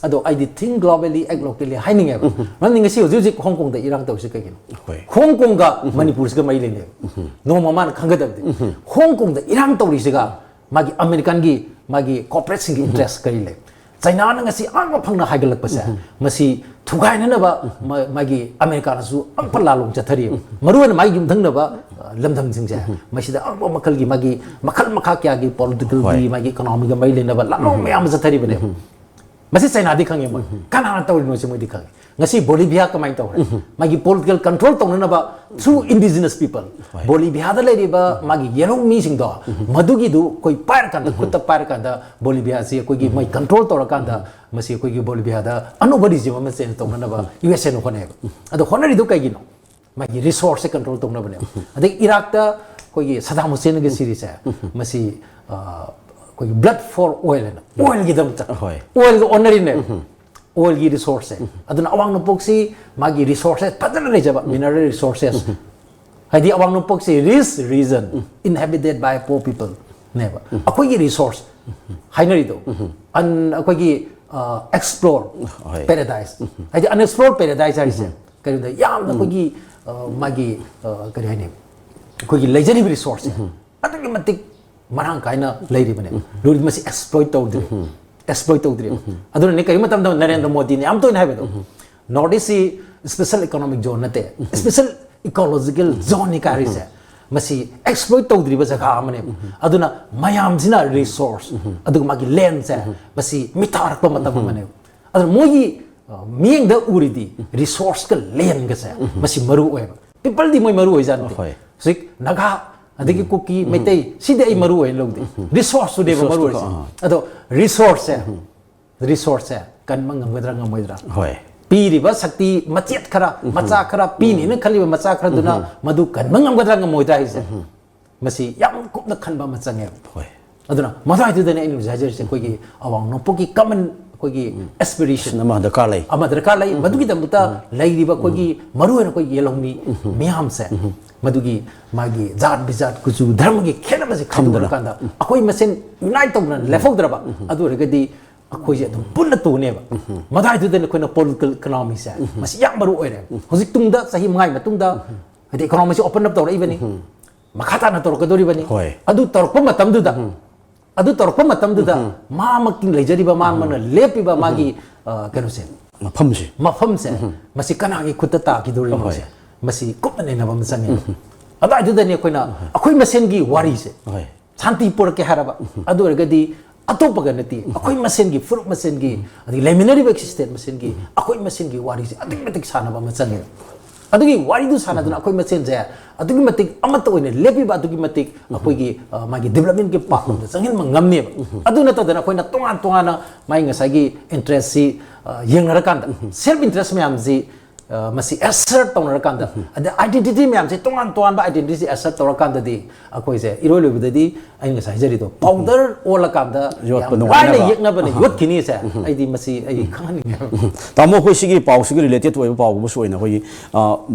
ado I did think globally act locally haining ba man ninga si hoji Hong Kong da irang taw si kai Hong Kong ga Manipur ga mai le ne no mama na khanga da Hong Kong da irang taw ri siga magi American gi magi corporate sing interest kai le China na ngasi ang phang na haigalak pa sa masi thugai na ba magi America na su ang palalong chathari maruan mai gim thang na ba lamdang sing sa masi da ang makal gi magi makal makha kya gi political gi magi economic mai le na ba lalong mayam chathari ba ne masi China di khang mo kana na taw no si mo di khang ngasi Bolivia kamai taw magi political control taw na ba through indigenous people Bolivia da le ba magi yellow mi sing do madugi du koi par kan da kutta par kan da Bolivia si koi gi mai control taw kan da masi koi gi Bolivia da anubadi ji ma sen taw na ba USA no khone ado khonari du kai gi no magi resource control taw na ba ne ade Iraq da koi gi Saddam Hussein ge series hai masi koi blood for oil oil gi dam ta oil go onari ne oil gi resource aduna awang no poksi magi resources padana re jaba mineral resources hadi awang no poksi this region inhabited by poor people never akoi gi resource hainari do an akoi gi explore paradise hadi unexplored paradise ari se kari da yam na koi gi magi kari haini koi gi legendary resource adagi matik marang kaina leiri bane lori masi exploit tawdri exploit tawdri aduna ne kari matam da Narendra Modi ne am to inhabe do Northeast special economic zone nate special ecological zone ni kari se masi exploit tawdri ba jaga amane aduna mayam jina resource adu magi land se masi mitar pa matam mane aduna moyi mieng da uridi resource ka land ga se masi maru oy people di moy maru oy jan sik naga adagi kuki metai sida ai maru ai logdi resource de maru ai ado resource kan mangam gadra ngamoidra hoi pi riba sakti machet khara macha khara pi ni na khali macha khara duna madu kan mangam gadra ngamoidra ise masi yam kup na khanba machange hoi aduna madai tu dane inu jajer se koi gi awang no poki common koi gi aspiration ama darkar lai madu gi damta lai riba koi gi maru ai koi yelongmi miyam se madugi magi zat bizat kuchu dharma gi khena basi khamdra kanda akoi masen unite tawna lefogdra ba adu regadi akoi je dum punna tu ne ba madai tu den koina political economy sa masi yak baru oire hojik tungda sahi mangai matungda hadi economy si open up tawra ibani makhata na torka dori bani adu torpa matam du da ma makin lejari ba man man lepi ba magi kanu se mafam se masi kana gi khutta ta ki dori ma se masi kopna ne na bam sangi ada adu dani koina akoi masen gi wari se shanti pur ke haraba adu regadi atopa ga nati akoi masen gi furu masen gi adi leminary existence masen gi akoi masen gi wari se adik matik sana bam sangi adugi wari du sana duna akoi masen ja adugi matik amata oine lepi ba adugi matik akoi gi magi development ke pa sangin mangamne adu na to dana koina tonga na mai ngasai gi interest si yengra kan self interest me amji masi assert tawna kanda ada identity myam se tongan ba identity assert tawra kanda di akoi se iroi lobi di ai nga sai jari do powder ola kanda ai le yekna bane yot kini se ai di masi ai khani tamo khoi sigi paw sigi related to paw bu soina khoi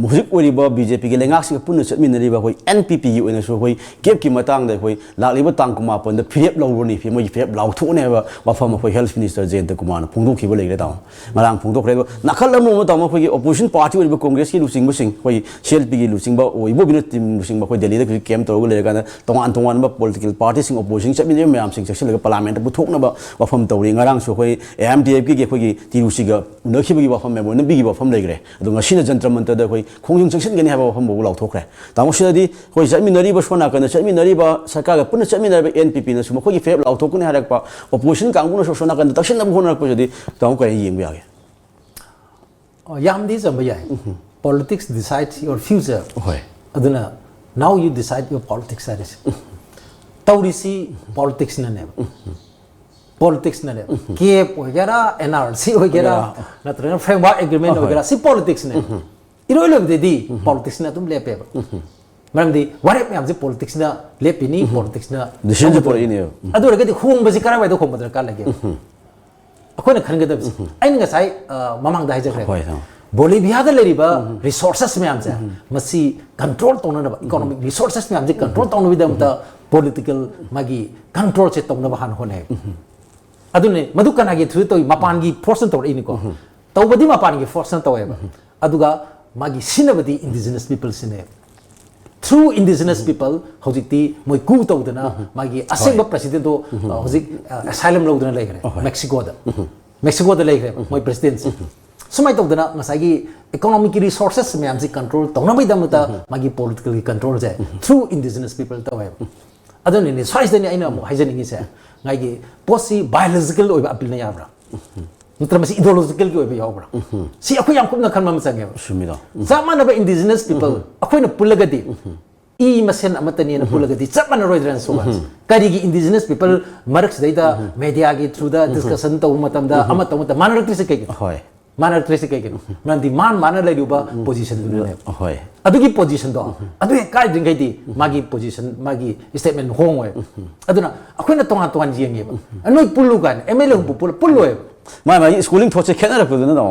music ori ba BJP ge lengak sigi punna chatmin ri ba khoi NPP gi oina so khoi kep ki matang da khoi lakli ba tang kuma pon da phirep law ni phi moi phirep law thu ne ba ba pham khoi health minister Jayant Kumar phungdu ki ba le taw ngarang phungdu khre nakhal lamu ma taw khoi opposition party or Congress ki losing busing koi CLP ki losing ba oi bo binut team losing ba koi Delhi da kem to le ga tongan ba political party sing opposition chat min myam sing section le parliament bu thok na ba pham to ri ngarang so koi AMDF ki koi ti rusi ga no khi bi ba pham me mo na bi ba pham le gre adu ngasi na jantra mantra da koi khongjung section ge ni ha ba pham bo law thok re ta mo sina di koi chat min ri ba sona ka na chat min ri ba sarkar ga pun chat min ba NPP na so koi ki feb law thok ni ha rak pa opposition kang bu na so sona ka takshin na bu hona ko jadi ta ko yeng ba ge yam di zambaya politics decides your future aduna now you decide your politics aris taurisi politics na ne kep wagera NRC wagera natra framework agreement wagera si politics ne iroi lo di politics na tum lepe maram di ware me amje politics na lepi ni politics na decision por ini adu regadi khung basi kara wai do khom badra ka lage akoi na khanga da ai nga sai mamang da hajak re Bolivia da leriba resources me amja masi control tona na economic resources me amje control tona widam ta political magi control che tona ba han hone adune madu kana gi thu to mapan gi force to ini ko to badi mapan gi force to eba aduga magi sinabadi indigenous people sine through indigenous people hojikti moi ku to dana magi asengba president do hojik asylum lo dana legre Mexico da Mexico da leikre moi president sumai tawdana ngasagi economic resources me amsi control tawna mai damata magi political control je through indigenous people tawe adoni ni size dani aina mo haijani ngi se ngai gi posi biological oiba apil na yabra nutra masi ideological gi oiba yabra si akoi yam kumna khanma msange shumida zamana ba indigenous people akoi na pulagadi I masen amatani na pulagadi chamana roidran soba kari gi indigenous people marks daida media gi through the discussion taw matamda amatamata manarati se kai hoi manarati se kai nandi mana lai ruba position du ne hoi adugi position do adu kai ding di magi position magi statement hong we aduna akoina tonga jingi ba anoi pullu gan ml hu pullu mai schooling thoche khena ra puduna no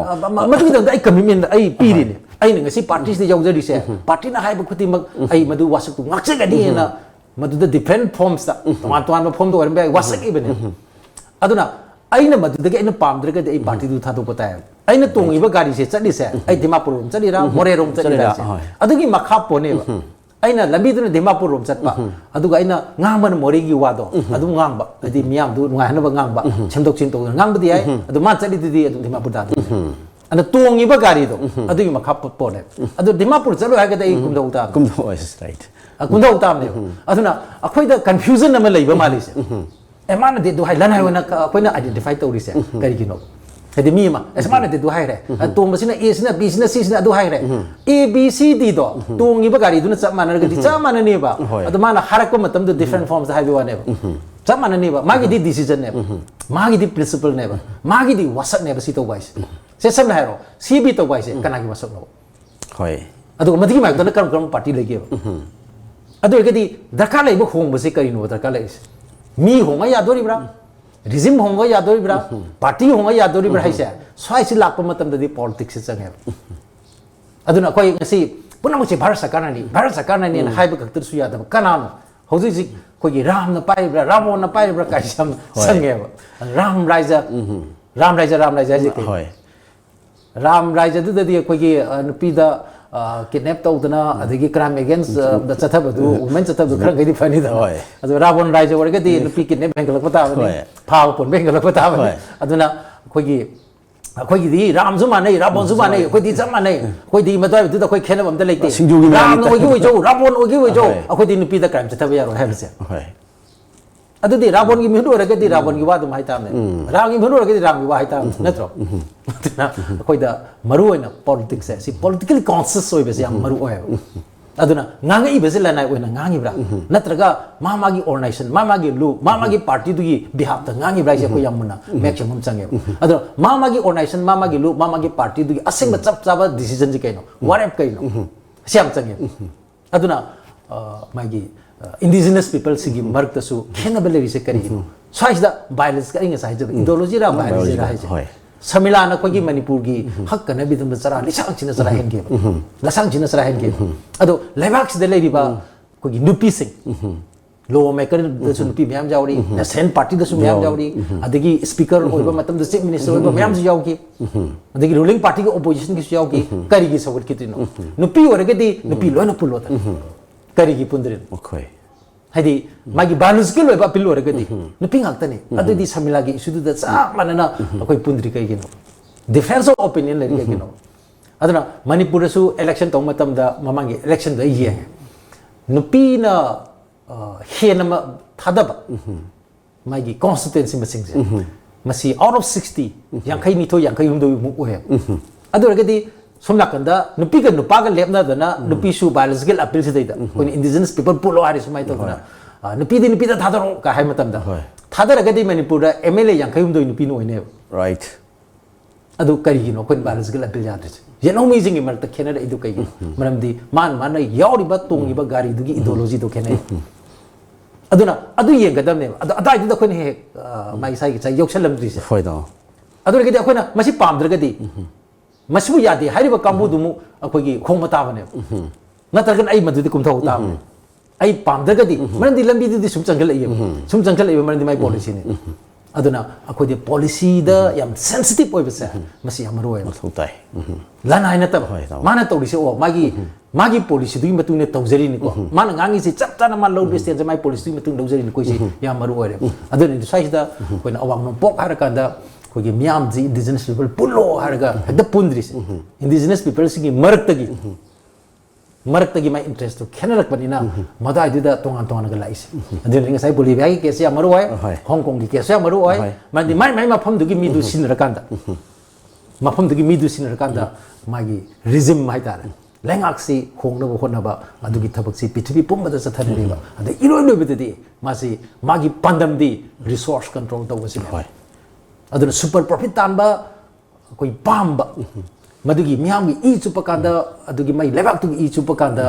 matu da ai commitment ai piri ne ai ne ngasi parties de yaujari se party na hai ba khuti mak ai madu wasak tu ngakse ga di na madu the different forms ta tonga ba form do ba wasak ibene aduna ai na madu de ai na pamdra ga ai party du tha do pata ai na tong iba gari se chali se ai dimapur rom chali ra more rom chali ra se adugi makha pone ba ai na lambi du dimapur rom chat pa aduga ai na ngang ban more gi wa do adu ngang ba adi miam du ngai na ba ngang ba chemdok chin to ngang ba di ai adu ma chali di adu dimapur da ana tong iba gari do adugi makha pone adu dimapur chalo ha ga dai kumdo ta is right kumdo ta ne aduna akhoi da confusion na ma leiba mali se emana de do hai lan hai wana akhoi na identify to ri se kari gi no hedi mi ma esmana de do hai re tong masina a sina b sina c sina do hai re a b c d do tong iba gari duna chap mana ga di chap mana ne ba adu mana harak ko matam do different forms hai bi wa ne ba chap mana ne ba magi di decision ne ba magi di principle ne ba magi di wasak ne ba si to wise se sam na hai ro c b to wise kana gi wasak no hoi adu madi ma dana kam party legi ba adu ga di darkar lai ba hong ba se kari no darkar lai mi hong ya do ri bra regime honga yadori bra party honga yadori bra haise swai si lakpa matam da di politics se change aduna koi ngasi punam che bharat sarkar ni na haiba kaktur su yadam kanano hoji ji koi gi ram na pai bra ravon na pai bra kai sam change ram raja ji kai ram raja du da di koi gi nupi da kidnap tawdana adagi crime against the chathabadu women chathabadu khara gadi fani da adu rabon raija warga di nupi kidnap bengal pata bani phaw pon bengal pata bani aduna khoi di ram zu manai rabon zu manai khoi di jam manai khoi di madai du da khoi khena bam da leite ram no gi jo rabon o gi jo khoi di nupi da crime chathabu yaro habse adu di rabon gi mihu warga di rabon gi wadu mai tam ne ram gi mihu warga di ram gi wa hai tam natro na khoi da maru na politics si politically conscious oi be yam maru oi aduna ngangai be se lanai oi na ngangi bra natraga mama gi organization mama gi lu mama gi party du gi behalf ta ngangi bra se ko yam na maximum change aduna mama gi organization mama gi lu mama gi party du gi asing chap chaba decision ji kaino whatever kaino siam change aduna magi indigenous people sigi mark ta su khena bele se kari swais da violence ka inga sai je ideology ra violence ra hai samila na kogi manipur gi hak kana bi dum chara lisang china chara hen ge lasang china chara hen ge ado laibak de lei ba kogi nupi sing law maker da su nupi myam jawri na sen party da su myam jawri adagi speaker oiba matam da chief minister oiba myam ji jawki adagi ruling party gi opposition gi jawki kari gi sawat kitino nupi orage di nupi loina pulota kari gi pundrin okay hadi magi biological oiba pillo orage di nupi ngakta ne adu di samila gi issue da sa manana akoi pundri kai gino difference of opinion le kai gino aduna manipur su election tong matam da mamangi election da ye nupi na henama thadaba magi constituency masing se masi out of 60 yankai ni to yankai humdo mu ohe adu orage di somna kanda nupi ga nupa ga lepna dana nupi su biological appeal se daida ko indigenous people pulo ari sumai to na nupi da thadaro ka hai matam da thadara ga di manipur da mla yankai humdo nupi no ne right adu kari no ko biological appeal ya dre ye no mi jingi mar ta khena da idu kai maram di man na yauri ba tongi ba gari du gi ideology do khena aduna adu ye ga dam ne adu adai du da ko ne mai sai gi sai yoksalam dri se foi da adu ga di ko na masi pam dra ga di masibu yadi hariba kambu dumu akogi khongma tabane natargan ai madu di kumthau tab ai pamdaga di marandi lambi di sum changal ai marandi mai policy ne aduna akodi policy da yam sensitive oi besa masi amaro ai thautai lan ai na tab mana tawri se o magi policy du matu ne tawjari ni ko mana ngangi se chap chana ma low distance mai policy du matu tawjari ni ko se yam maru oi aduna sai da ko na awang no pok har ka da कोई मियाम जी indigenous people पुलो हरगा हद पुंद्रिस indigenous people सिंगी मरक्तगी my interest तो खेना रखबनिना मदा आइदिदा तोंगान तोंगान गा लाइस अदिन लिंग साइ Bolivia की case या मरो है Hong Kong की केस या मरो है मादी माय मफम दुगी मिदु सिनरकांदा मफम दुगी मिदु सिनरकांदा मागी रिजिम माय तारे लेंगाक्सी होंगनबो होनबा अदुगी थबकसी पृथ्वी पुंबदा चथनरेबा अद इरोय लोबेदि मासी मागी पांदमदी रिसोर्स कंट्रोल तवसिने अदुन सुपर प्रॉफिट तानबा कोई पांबा मदुगी मियामगी ई चुपकांदा अदुगी माई लेबाक तुगी ई चुपकांदा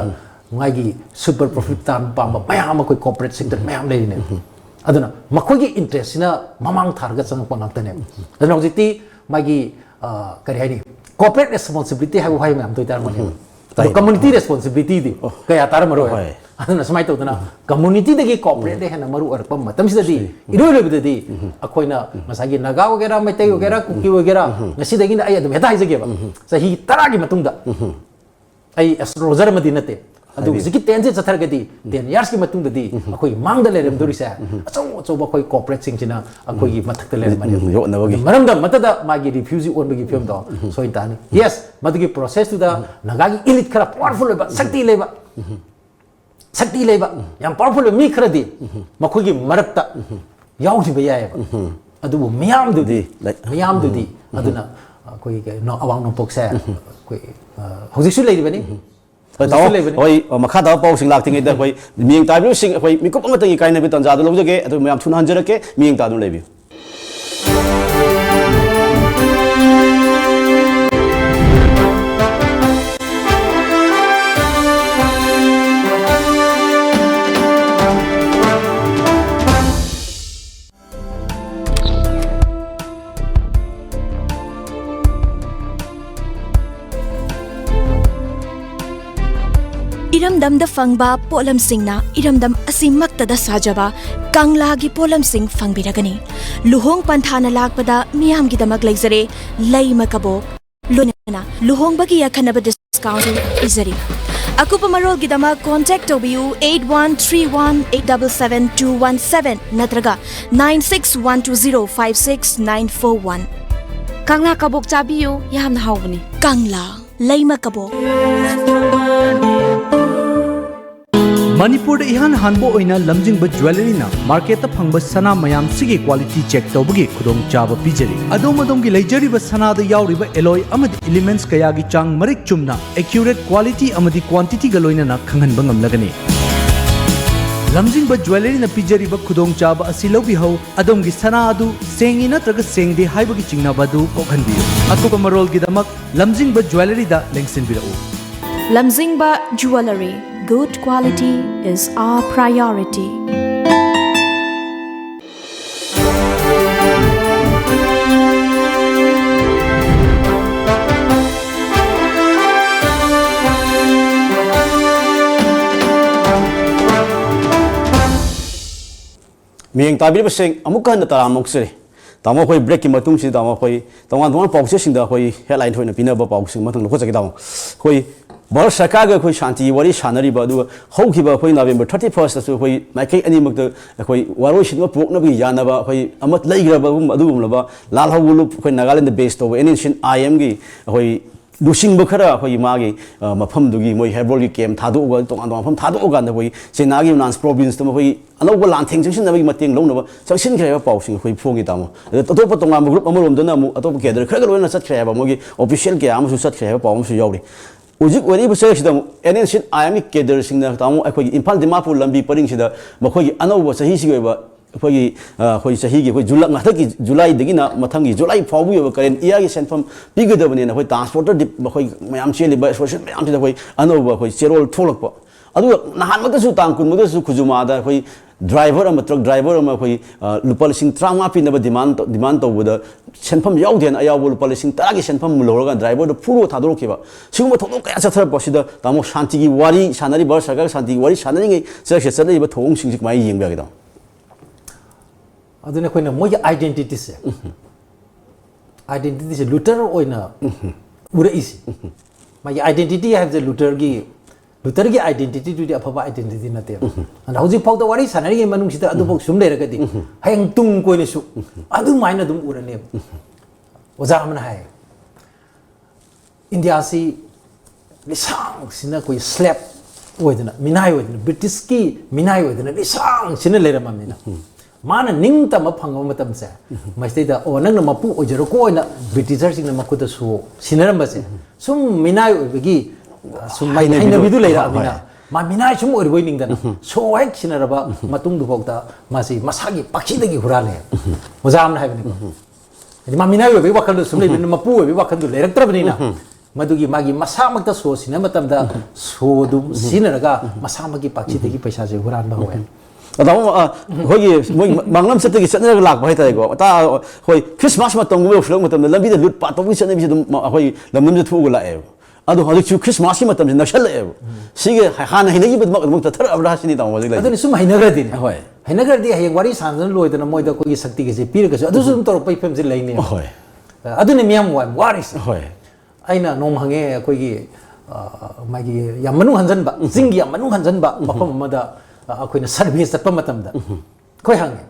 मागी सुपर प्रॉफिट तान पांबा मयाम कोई कॉर्पोरेट सेक्टर मयाम लेने अदुना मखोगी इंटरेस्ट ना ममांग थारगा चंगपा ngaktane अदुना हजिति मागी करि हाइनि कॉर्पोरेट रेस्पॉन्सिबिलिटी हाइ हाइ मैम तो तार मने तो कम्युनिटी रेस्पॉन्सिबिलिटी दी कया तार मरो है अदुना समाय तौदना कम्युनिटी दगी कॉर्पोरेट दे हेना मरु अरपम मतम सिददी इरोय लेबददी अखोइना मसागी नगा वगैरह मैतै वगैरह कुकी वगैरह ngasi दगी आई अदुम हेता हाइजगेबा सही तरागी मतुंगदा आई एस्ट्रोलॉजर मदि नते अदु जिकि 10 से चथरगदी 10 इयर्स की मतुंगददी अखोइ मांगदा लेरम दोरिसा अचौ अचौ बखोइ कॉर्पोरेट सिंगसिना अखोइ मथक्ता लेरम मनि मरमदा मतदा मागी रिफ्यूजी ओनबगी फिल्म दो सोइतानी यस मदगी प्रोसेस तुदा नगागी इलिट खरा पावरफुल लेबा शक्ति लेबा याम पावरफुल मी खरदी मखोगी मरक्ता याउदिबा यायबा अदुबु मियामदुदी अदुना कोई नो अवांग नो पोक्सा कोई हौजिसु लेरिबनी होई मखा दा पाउसिंग लाक्तिंग दा होई मियंग ताबिउ सिंग होई मिकुप अमतंगी काइनबि तंजादु लौजगे अदु मयाम थुन हंजरके मियंग तादु लेबि इरमदम द फंगबा पोलम सिंगना इरमदम असिमक्तदा साजबा कंगलागी पोलम सिंग फंगबिरगनी लुहोंग पंथाना लाकपदा मियामगिदमक लेजरे लैमा कबोक लोनना लुहोंगबगी यखनब डिस्काउंट इजरी अकुप मरोलगिदमक कांटेक्ट टोबियू 8131877217 नत्रगा 9612056941 कंगला कबोक चाबियो यामना हावबनी कंगला लैमा कबोक मणिपुर इहान हानबो ओइना लमजिंग ज्वेलरी ना मार्केट फंग सना मयाम सिगी क्वालिटी चेक तौबगी खुदोंग चाब पीजरी अदोम की लेजरीब सनाद यावरिब एलोय अमद एलिमेंट्स कयागी चांग मरिक चुमना एक्यूरेट क्वालिटी अमदी क्वांटिटी गलोइना खंगहनब ngamlagani लमजिंग ज्वेलरी ना पीजरीब खुदोंग चाब असि लौबिहौ अदोम की सना अदु सेंगी नत्रग सेंगदे हाइबगी चिंगनाबदु कोखनबियो अकुप मरोल गिदमक लमजिंग ज्वेलरी दा लेंगसिनबिरउ Lamjingba Jewelry. Good quality is our priority. मियंग Tabir बसेंग अमुक हन तरा मोक्सरे तामो कोई ब्रेक की मतुंग से तामो कोई तोंगान पाउसे सिंग दा कोई हेडलाइन होइना पिनबा पाउसिंग मतुंग लोखो जगे तामो कोई भारत सरकार का कोई शांति वारी सानरीब होखिबा कोई नवेंबर 31 तसु कोई माइकई अनिमक कोई वारोसिन पोकनबी यानबा कोई अमत लैग्रबगुम अदुगुमलबा लालहौलु कोई नागालैंड बेस तो एनएशियन आईएम की कोई लुसिंग खरा कोई मागी मफम दुगी मोई हेबोल की केम थादोगा तोंगान मफम थादोगा न कोई चेनागी नान्स प्रोविंस तो कोई अनौब लांथेंग जंक्शन नबी मतेंग लौनबा जंक्शन खरेबा पाउसिंग कोई फोंगी तामो अतोप तोंगान ग्रुप अमरोमदना अमु अतोप केदर खरग लोना चतखरेबा मोगी ऑफिशियल के आमसु चतखरेबा पाउमसु यावरी उजिक वरी बसेसिदा एनएनसीन आईएम केडर सिंगना तामो अखोई इम्फाल दिमापुर लंबी परिंगसिदा मखोई अनौब सही सिगोबा अखोई अखोई सही की जुलाई माथकी जुलाई दगिना मथंगी जुलाई फावबु योबा करेन इयागी सेंफम पिगदबने अखोई ट्रांसपोर्टर डिप मखोई मयाम चेलिबा सोशल मयाम सिदा अखोई अनौब अखोई चेरोल थोलकपा अदु नहानमदसु तांकुन मदसु खुजुमादा अखोई ड्राइवर ट्रक ड्राइवर अखोई लुपा लिसिंग 35 पिनब डिमांड तौबदा सेंफम याउदेन अयाव लुपा लिसिंग 10 की सेंफम मुलोरगा ड्राइवर फुरो थादोरखिबा सिगुम थोदो कया चथरपसिदा तामो शांति की वारी सानरी बर सरकार शांति की वारी सानरिङै चरसे चलैबा थोंग सिंग माइ येंगबागदा अदुने कोइना मोय आइडेंटिटी से लूटर ओइना उरइसी my identity have the looter की आइडेंटिटी टू द अफबा आइडेंटिटी नते अन हौजी फाउदा वारी सानरी मनुंग सिदा अदु सुम लेरगदी हयंग तुंग कोइनसु अदु माइना दुम उरने ओजा हमने है इंडिया से लिसांग सिना कोई स्लैब ओइदना मिनाय ओइदना ब्रिटिश की मिनाय ओइदना लिसांग सिना लेरम अमिना माना निंग तम फंगम मतम से मस्तेदा ओ नंग मपु ओजरो को ओइना ब्रिटिशर सिंग मकुत सु सिनरम बसे सुम मिनाय ओइबगी सुम माइ नबिदु लेरा अमिना मा मिनाय सुम ओइबोय निंगदना सो हेक सिनरबा मतुंग दुबोक्ता मासी मसागी पक्षीदगी हुराले ओजा हमने है मा मिनाय ओइबगी वखल सुम लेबिन मपु ओइबगी वखल लेरक्त्रबनिना मधुगी मागी मसामक सो सिना मतमदा सोदु सिनरगा मसामकी पक्षीदगी पैसा से हुरान होय अदाम होगी मंगलम सत्य की सत्य लाख भाई ताई को ता होई क्रिसमस में तंगु में फ्लग में लंबी लुट पात तो सत्य भी होई लमनम से थोग लाए अदो हलिक छु क्रिसमस की मतम नशल लाए सिगे हान हिनगी बदमक मक तथर अबरा सिनी ताव वजि अदो सुम हिनगरदि होय हिनगरदि हयंग वारी सानजन लोइदना मोइदा कोई शक्ति के से पीरगस अदो सुम तोर पै फेम से लैने होय अदो ने मियाम वारिस होय आइना नोम हंगे कोई मागी या मनु हंजनबा जिंग या मनु हंजनबा मफम मदा अखोइना सर्वे चटप मतमदा खोइ हंगे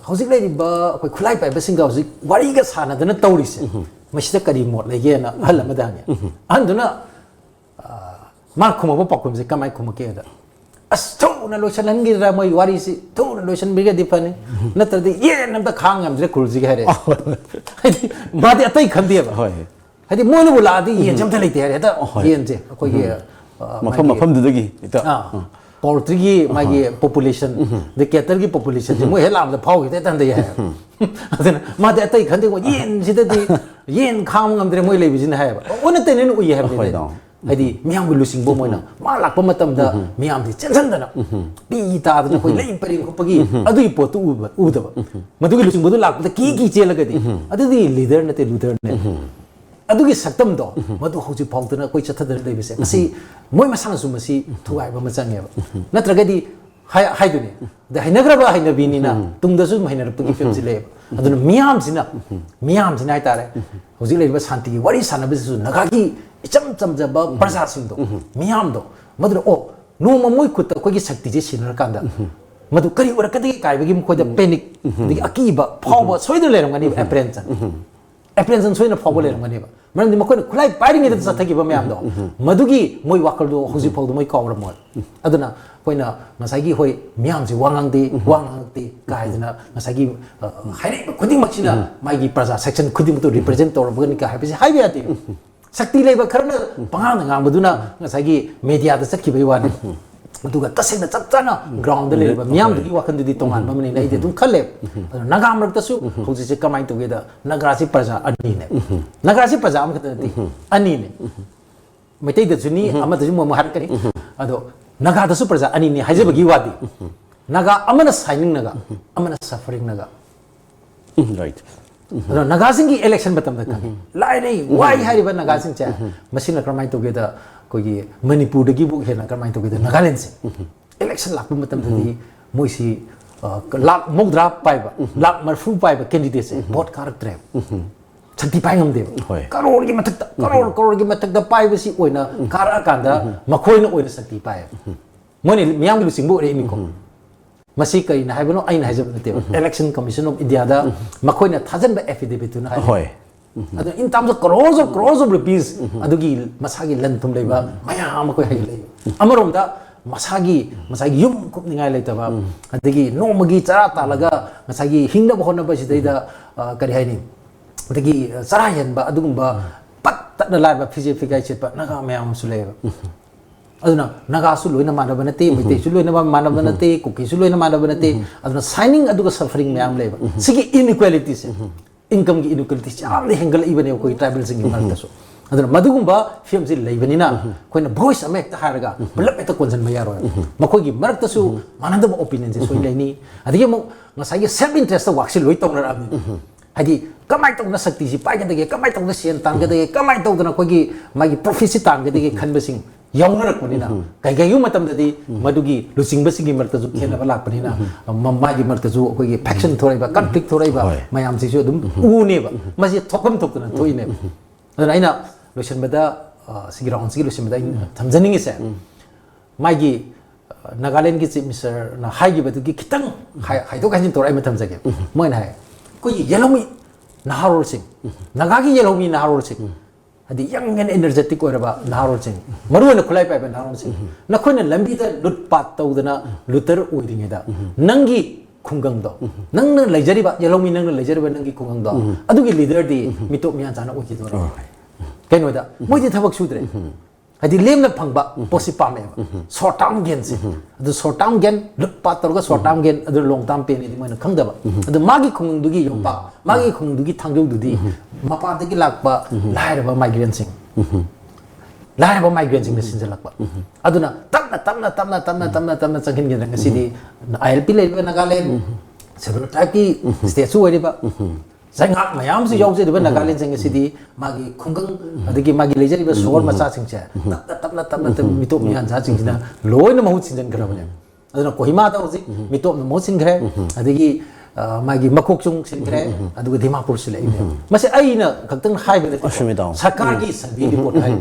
हौजिक लेरिबा अखोइ खुलाइ पाइबसिंगा हौजिक वारिगा सानदना तौरिसे मसिदा करी मोड लेगेना हल अमदा हंगे अन्दुना मा खुमबो पक्कुमसे कमाइ खुमकेदा अस थौना लोइसननगिरा मै वारिसि थौना लोइसनबिगा दिफने नत्रदि ये नमदा खांग हमजे खुलजिगे हरे मादि अतै खंदिबा होय हदि मोनु बुलादि ये जमते लेते हरे ता येनजे अखोइ मफम मफम दुदगी इता पोल्ट्री की मागी पॉपुलेशन द कैटर की पॉपुलेशन जे मोय हेलाम द फाव गिते तंदे है अदन मा दे तै खंदे को येन सिददि येन खाम ngam मोय लेबिजिन है ओन तेनेन उय है बे हदि मियाम गु लुसिंग बो मोयना मा लाक प मतम द मियाम दि चनसनदना पी ता द कोई लेम परि खपगी अदुई पोतु उदब मदुगी लुसिंग बदु लाक द की चेलगदि अदुदी लीडर नते लूदर ने अदुगी सक्तम दो मदु हौजि फाउदना कोइ चथदर लेबिसे मसी मोय मसाना सुमसी थुगाइबा मचंगेबा नत्रगदि हाइदुनि द हाइनग्रबा हाइनबिनिना तुंगदसु महिनरपगी फेमसि ले अदुन मियामसिना हाइतारे हौजि लेबा शांति की वारी सानबसु नगागी इचम चमजबा प्रजा सिंदो मियाम दो मदु ओ नो ममोय खुत कोगी शक्ति जे सिनर कांदा मदु करी ओरकदि काइबगी मखोदा पैनिक दि अकीबा फावबा सोइद लेरमगनि एप्रेंसन सोइना फावबा लेरमगनिबा मरमदि मखोना खुलाइ पाइरिङे द चथगिबा म्यामदो मदुगी मोय वाखलदो हौजि फावदो मोय कावरम अदुना कोइना मसागी होय म्यामजि वांगांदे काइदना मसागी हाइरे खुदिमक्सिना मागी प्रजा सेक्शन खुदिमतो रिप्रेजेंट तौरबगनि का हाइबसि हाइबियाति शक्ति लेबा खरना पंगांग गांबदुना मसागी मीडिया द चखिबै वाने मदुगा तसेना चपचाना ग्राउंड लेबा म्यामदुगी वाखनदुदि तोंगान बमनि नाइदे दुम खले नगा मरक्तसु हौजि से कमाइ तोगेदा नगरासि प्रजा अनि ने नगरासि प्रजा अम खतति अनि ने मैतै दजुनी अमदजु मो हरकनि अदो नगा दसु प्रजा अनि ने हाइजबगी वादी नगा अमना साइनिंग नगा अमना सफरिंग नगा राइट नगासिंग इलेक्शन बतम द लाइनै वाइ हारिबा नगासिंग चे मसिना क्रमाइ तोगेदा कोगी मणिपुर दगी बुक हेना क्रमाइ तोगेदा नागालैंड से इलेक्शन लाप मतम ददी मोइसी लाख मोगद्रा पाइबा लाख मरफु पाइबा कैंडिडेट से वोट कारक्ट्रे शक्ति पाइंगम दे करोड़ की मथक द पाइबसी ओइना कारा कांदा मखोइना ओइना शक्ति पाइ मोनि मियाम गि लुसिंग बो रेमिको मसी कई ना हाइबनो आइन हाइजब नते इलेक्शन कमीशन ऑफ इंडिया दा मखोइना थाजन बा एफिडेविट ना होय अदो in terms of crores of rupees अदुगी मसागी लन तुम लेबा मयाम मखोइ हाइ ले अमरोम दा मसागी युम कुपनिंगाइ लेतबा अदगी नोमगी चरा तालगा मसागी हिंगना बहोना बसिदैदा करि हाइनि अदगी चरा हेनबा अदुगुंबा पत्तना लाबा फिजे फिगाइ चेतबा नगा मयाम सुलेबा अदुना नगासु लोइना मानबा नते मितेसु लोइना मानबा नते कुकीसु लोइना मानबा नते अदुना साइनिंग अदुगा सफरिंग मयाम लेबा सिगी इनइक्वालिटी से इनकम की इनइक्वालिटी चामले हेंगल इबने कोई ट्राइबल सिंग मरतसु अदुना मदुगुंबा फिल्म से लेबनिना कोइना भोइस अमे एकता हारगा बलप एकता कोनजन मयारो मखोगी मरतसु मानदब ओपिनियन से सोइ लेनी अदिगे मो ngसाई सेल्फ इंटरेस्ट वाक्सि लोइ तौनरा हदी कमाइ तौना शक्ति सि पाइगदगे कमाइ तौना सेन तांगदगे कमाइ तौदना कोगी मागी प्रोफिट सि तांगदगे खनबसिंग याउनरकपनिना कयु मतमददी मदुगी लुसिंगबसिंगी मरतजु खेनबा लाकपनिना मागी मरतजु कोगी फैक्शन थोरैबा कन्फ्लिक्ट थोरैबा मयाम सिसु दुम उनेबा मसि थोकम थोकना थोइने अदना आइना लुसिनबदा सिगी राउंड सिगी लुसिनबदा थमजनिंग इसे मागी नागालैंड की चीफ मिनिस्टर ना हाइगी बदुगी खितंग हाइदो गाजिन तोराइ मथम जगे मोइन हाय कोई येलोमी naharolsing nagagi yelhomi naharolsing adi young and energetic oiraba naharolsing maruena khulai pai naharolsing nakhoi lambi da lutpat tawdana lutar oiringeda nangi khungang do nangna leijariba yelhomi nangna leijariba nangi khungang do adugi leader di mitop mian jana oki do kainoda moi di thabak sudre adi lemna phangba posi pame short term gain se adu short term gain lutpat torga short term gain adu long term pain di moina khangdaba adu magi khungang dugi yompa magi khungang dugi thangjau dudi mapa dagi lakpa lairaba migrant sing lairaba migrant sing sin jalakpa aduna tamna changin gen ngasidi ILP leiba Nagaland several type ki state su wariba Zangak mayam si jauh jadi benar kalian sehingga sidi magi khunggang adagi magi lejar iba suar macam singca tamna mitop mian cah singcina loy na mahut sinjan kerana adana kohima tahu sih mitop na mahut singkre adagi magi makuk chung singkre aduga Dimapur sila ini masih aina kateng high betul sakar ki sabi report high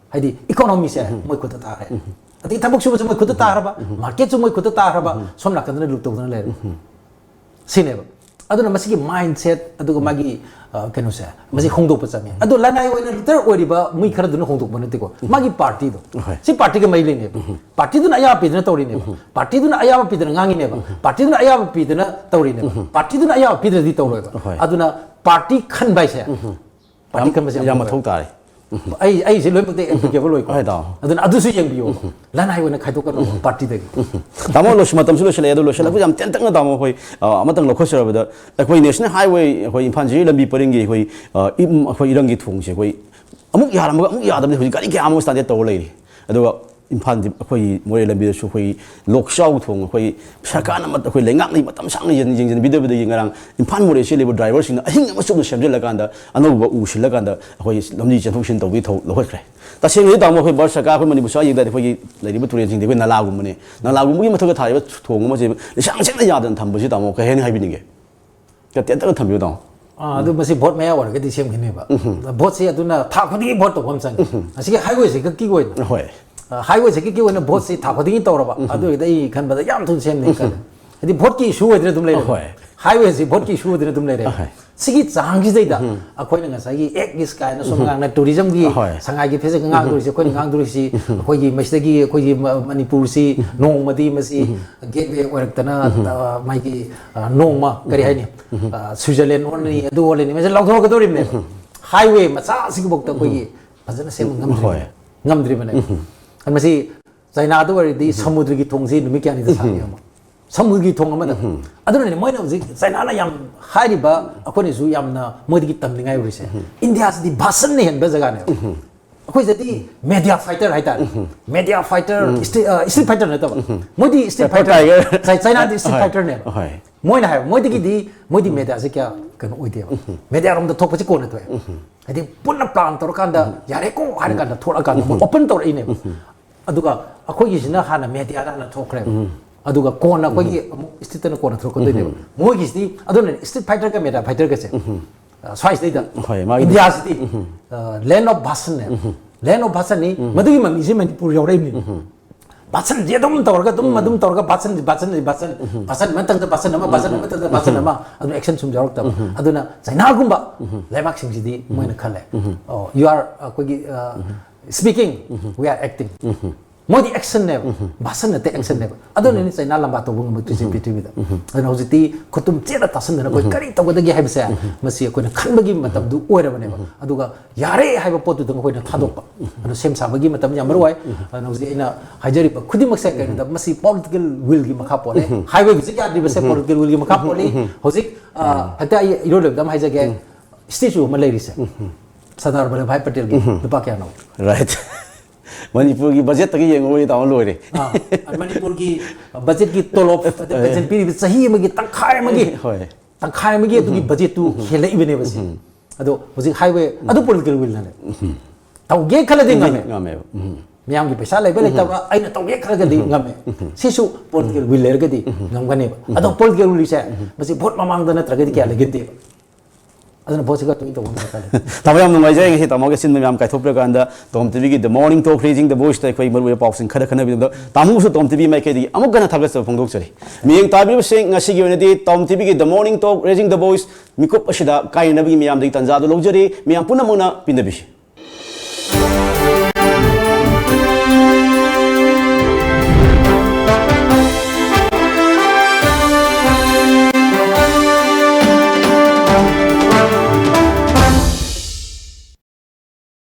hadi ekonomi saya mau ikut tarik adagi tabuk subuh semua ikut tarik market semua ikut tarik som nak kateng lutuk na leh sini aduna masih mindset aduga magi kenu sa masih hongdok pacami adu lanai oina liter oriba mui khara dunu hongdok banate ko magi party do si party ke maile ne party duna aya pidna tori ne party duna aya pidna ngangi ne party duna aya pidna tori ne party duna aya pidna di toro aduna party khan bai sa party khan bai ya mathau tare ai se loi pate applicable loi ko aduna adu su yang biyo lanai oina khai to kan party de tamo lo smatam su lo sele lo sele jam ten tang tamo hoi amatang lo khosera bada akoi national highway hoi imphal ji lambi paringi hoi hoi irangi thungse hoi amuk yaram amuk yadam hoi gari ke amo stand to lei aduga imphal di hoi more lambi su hoi lokshau thung hoi sarkana mat hoi lengak ni matam sang ni jing video video ngarang imphal more se level driver sing ahing amasuk no semjel lakanda anoba usil lakanda hoi lamji chenthung sin tawbi tho lo khre ta sing ni tamo hoi bar sarkar hoi mani busa ying da hoi leiri turen sing de hoi nalagum mane nalagum gi mathaga thai thong ma je sang sang na yadan tham busi tamo ka hen hai bininge ka ten ta tham yo tamo adu masih vote maya war ke di sem khine ba vote se aduna tha khodi vote to hom sang asige highway se ki goi hoi highway se ki wona vote se tha khodi tawraba adu dai khan ba yam thun sem ne kan adi vote ki issue wedre tum le highway se vote ki issue wedre tum le sigi chang gi dai da akoi na ngasai gi ek gis kai na som ngang na tourism gi sangai gi phese ngang duri se koi ngang duri si akoi gi masdagi akoi gi Manipur si nong madi masi gateway orak tana mai gi nong ma kari hai ni Switzerland on ni adu ole ni mase log dori me highway macha sigi bok ta koi gi ajana sem ngam dri bane an masi China adu wari di samudra gi thong si numi kya ni da sa ya ma samudra gi thong ma da aduna ni moina ji China na yam hari ba akoni zu yam na modi gi tam ningai uri se India di bhasan ne hen ba jaga ne akoi jadi media fighter hai ta media fighter street fighter na ta modi street fighter China di street fighter ne moina hai modi gi di modi media se kya kan oi de media rom da thok pa chi ko na to adi punna plan tor kan da yare ko har kan da thora kan open tor ine aduga akoi gi sina hana media na thokre aduga kona koi gi street na kona thok ko de mo gi sti aduna street fighter ka media fighter ka se swice de da India city land of Bhasan ne land of Bhasan ni madugi mami se Manipur yore ni Bhasan je dum torga dum torga Bhasan matang da Bhasan nama aduna action sum jarok ta aduna China gumba lemak sing ji moina khale oh you are koi gi speaking we are acting modi action ne Bhasan ne action ne aduna ni China lamba to bung mutu se ptv da aduna hojiti khutum chela tasan na koi kari to da gi haibse masi koi na khanbagi matam du oira bane aduga yare haiba potu dum koi na thadok adu sem sabagi matam yam roi aduna hoji ina hajari pa khudi mak se kai da masi political will gi makha pole highway gi ya di base political will gi makha pole hoji hata iro le dam haija ge statue ma leiri se Sardar Vallabhbhai Patel gi lupa kya no right Manipur ki budget tagi yang ngoi tahu loh ini. Manipur ki budget ki tolop budget piri sahi magi tangkai magi tu ki budget tu khela ibene basi. Ado musik highway ado political will nane. Tahu ge khala de ngame. Miyam ki pesa lai bele tahu aina tahu ge khala de ngame. Sisu political will lerga di ngam gane. Ado political will se masi vote mamang dana tragedi kya lagi de. ꯑꯗꯨꯅ ꯚꯣꯠꯁꯤꯒ ꯇꯣꯏꯅ ꯇꯧꯕ ꯃꯊꯧ ꯇꯥꯏ ꯇꯥꯃꯣ ꯌꯥꯝ ꯅꯨꯡꯉꯥꯏꯖꯩ ꯉꯁꯤ ꯇꯥꯃꯣꯒ ꯁꯤꯟꯕ ꯃꯌꯥꯝ ꯀꯥꯏꯊꯣꯛꯄꯤꯔꯀꯥꯟꯗ ꯇꯣꯝ ꯇꯤꯚꯤꯒꯤ ꯗ ꯃꯣꯔꯅꯤꯡ ꯇꯣꯛ ꯔꯦꯖꯤꯡ ꯗ ꯚꯣꯏꯁꯇ ꯑꯩꯈꯣꯏ ꯃꯔꯨꯑꯣꯏꯕ ꯄꯥꯎꯁꯤꯡ ꯈꯔ ꯈꯟꯅꯕꯤꯗꯨꯗ ꯇꯥꯃꯣꯁꯨ ꯇꯣꯝ ꯇꯤꯚꯤ ꯃꯥꯏꯀꯩꯗꯒꯤ ꯑꯃꯨꯛ ꯍꯟꯅ ꯊꯥꯒꯠꯆꯕ ꯐꯣꯡꯗꯣꯛꯆꯔꯤ ꯃꯤꯠꯌꯦꯡ ꯇꯥꯕꯤꯔꯤꯕꯁꯤꯡ ꯉꯁꯤꯒꯤ ꯑꯣꯏꯅꯗꯤ ꯇꯣꯝ ꯇꯤꯚꯤꯒꯤ ꯗ ꯃꯣꯔꯅꯤꯡ ꯇꯣꯛ ꯔꯦꯖꯤꯡ ꯗ ꯚꯣꯏꯁ ꯃꯤꯀꯨꯞ ꯑꯁꯤꯗ ꯀꯥꯏꯅꯕꯒꯤ ꯃꯌꯥꯝꯗꯒꯤ ꯇꯥꯟꯖꯥꯗꯨ ꯂꯧꯖꯔꯤ ꯃꯌꯥꯝ ꯄꯨꯝꯅꯃꯛꯅ ꯄꯤꯅꯕꯤꯁꯤ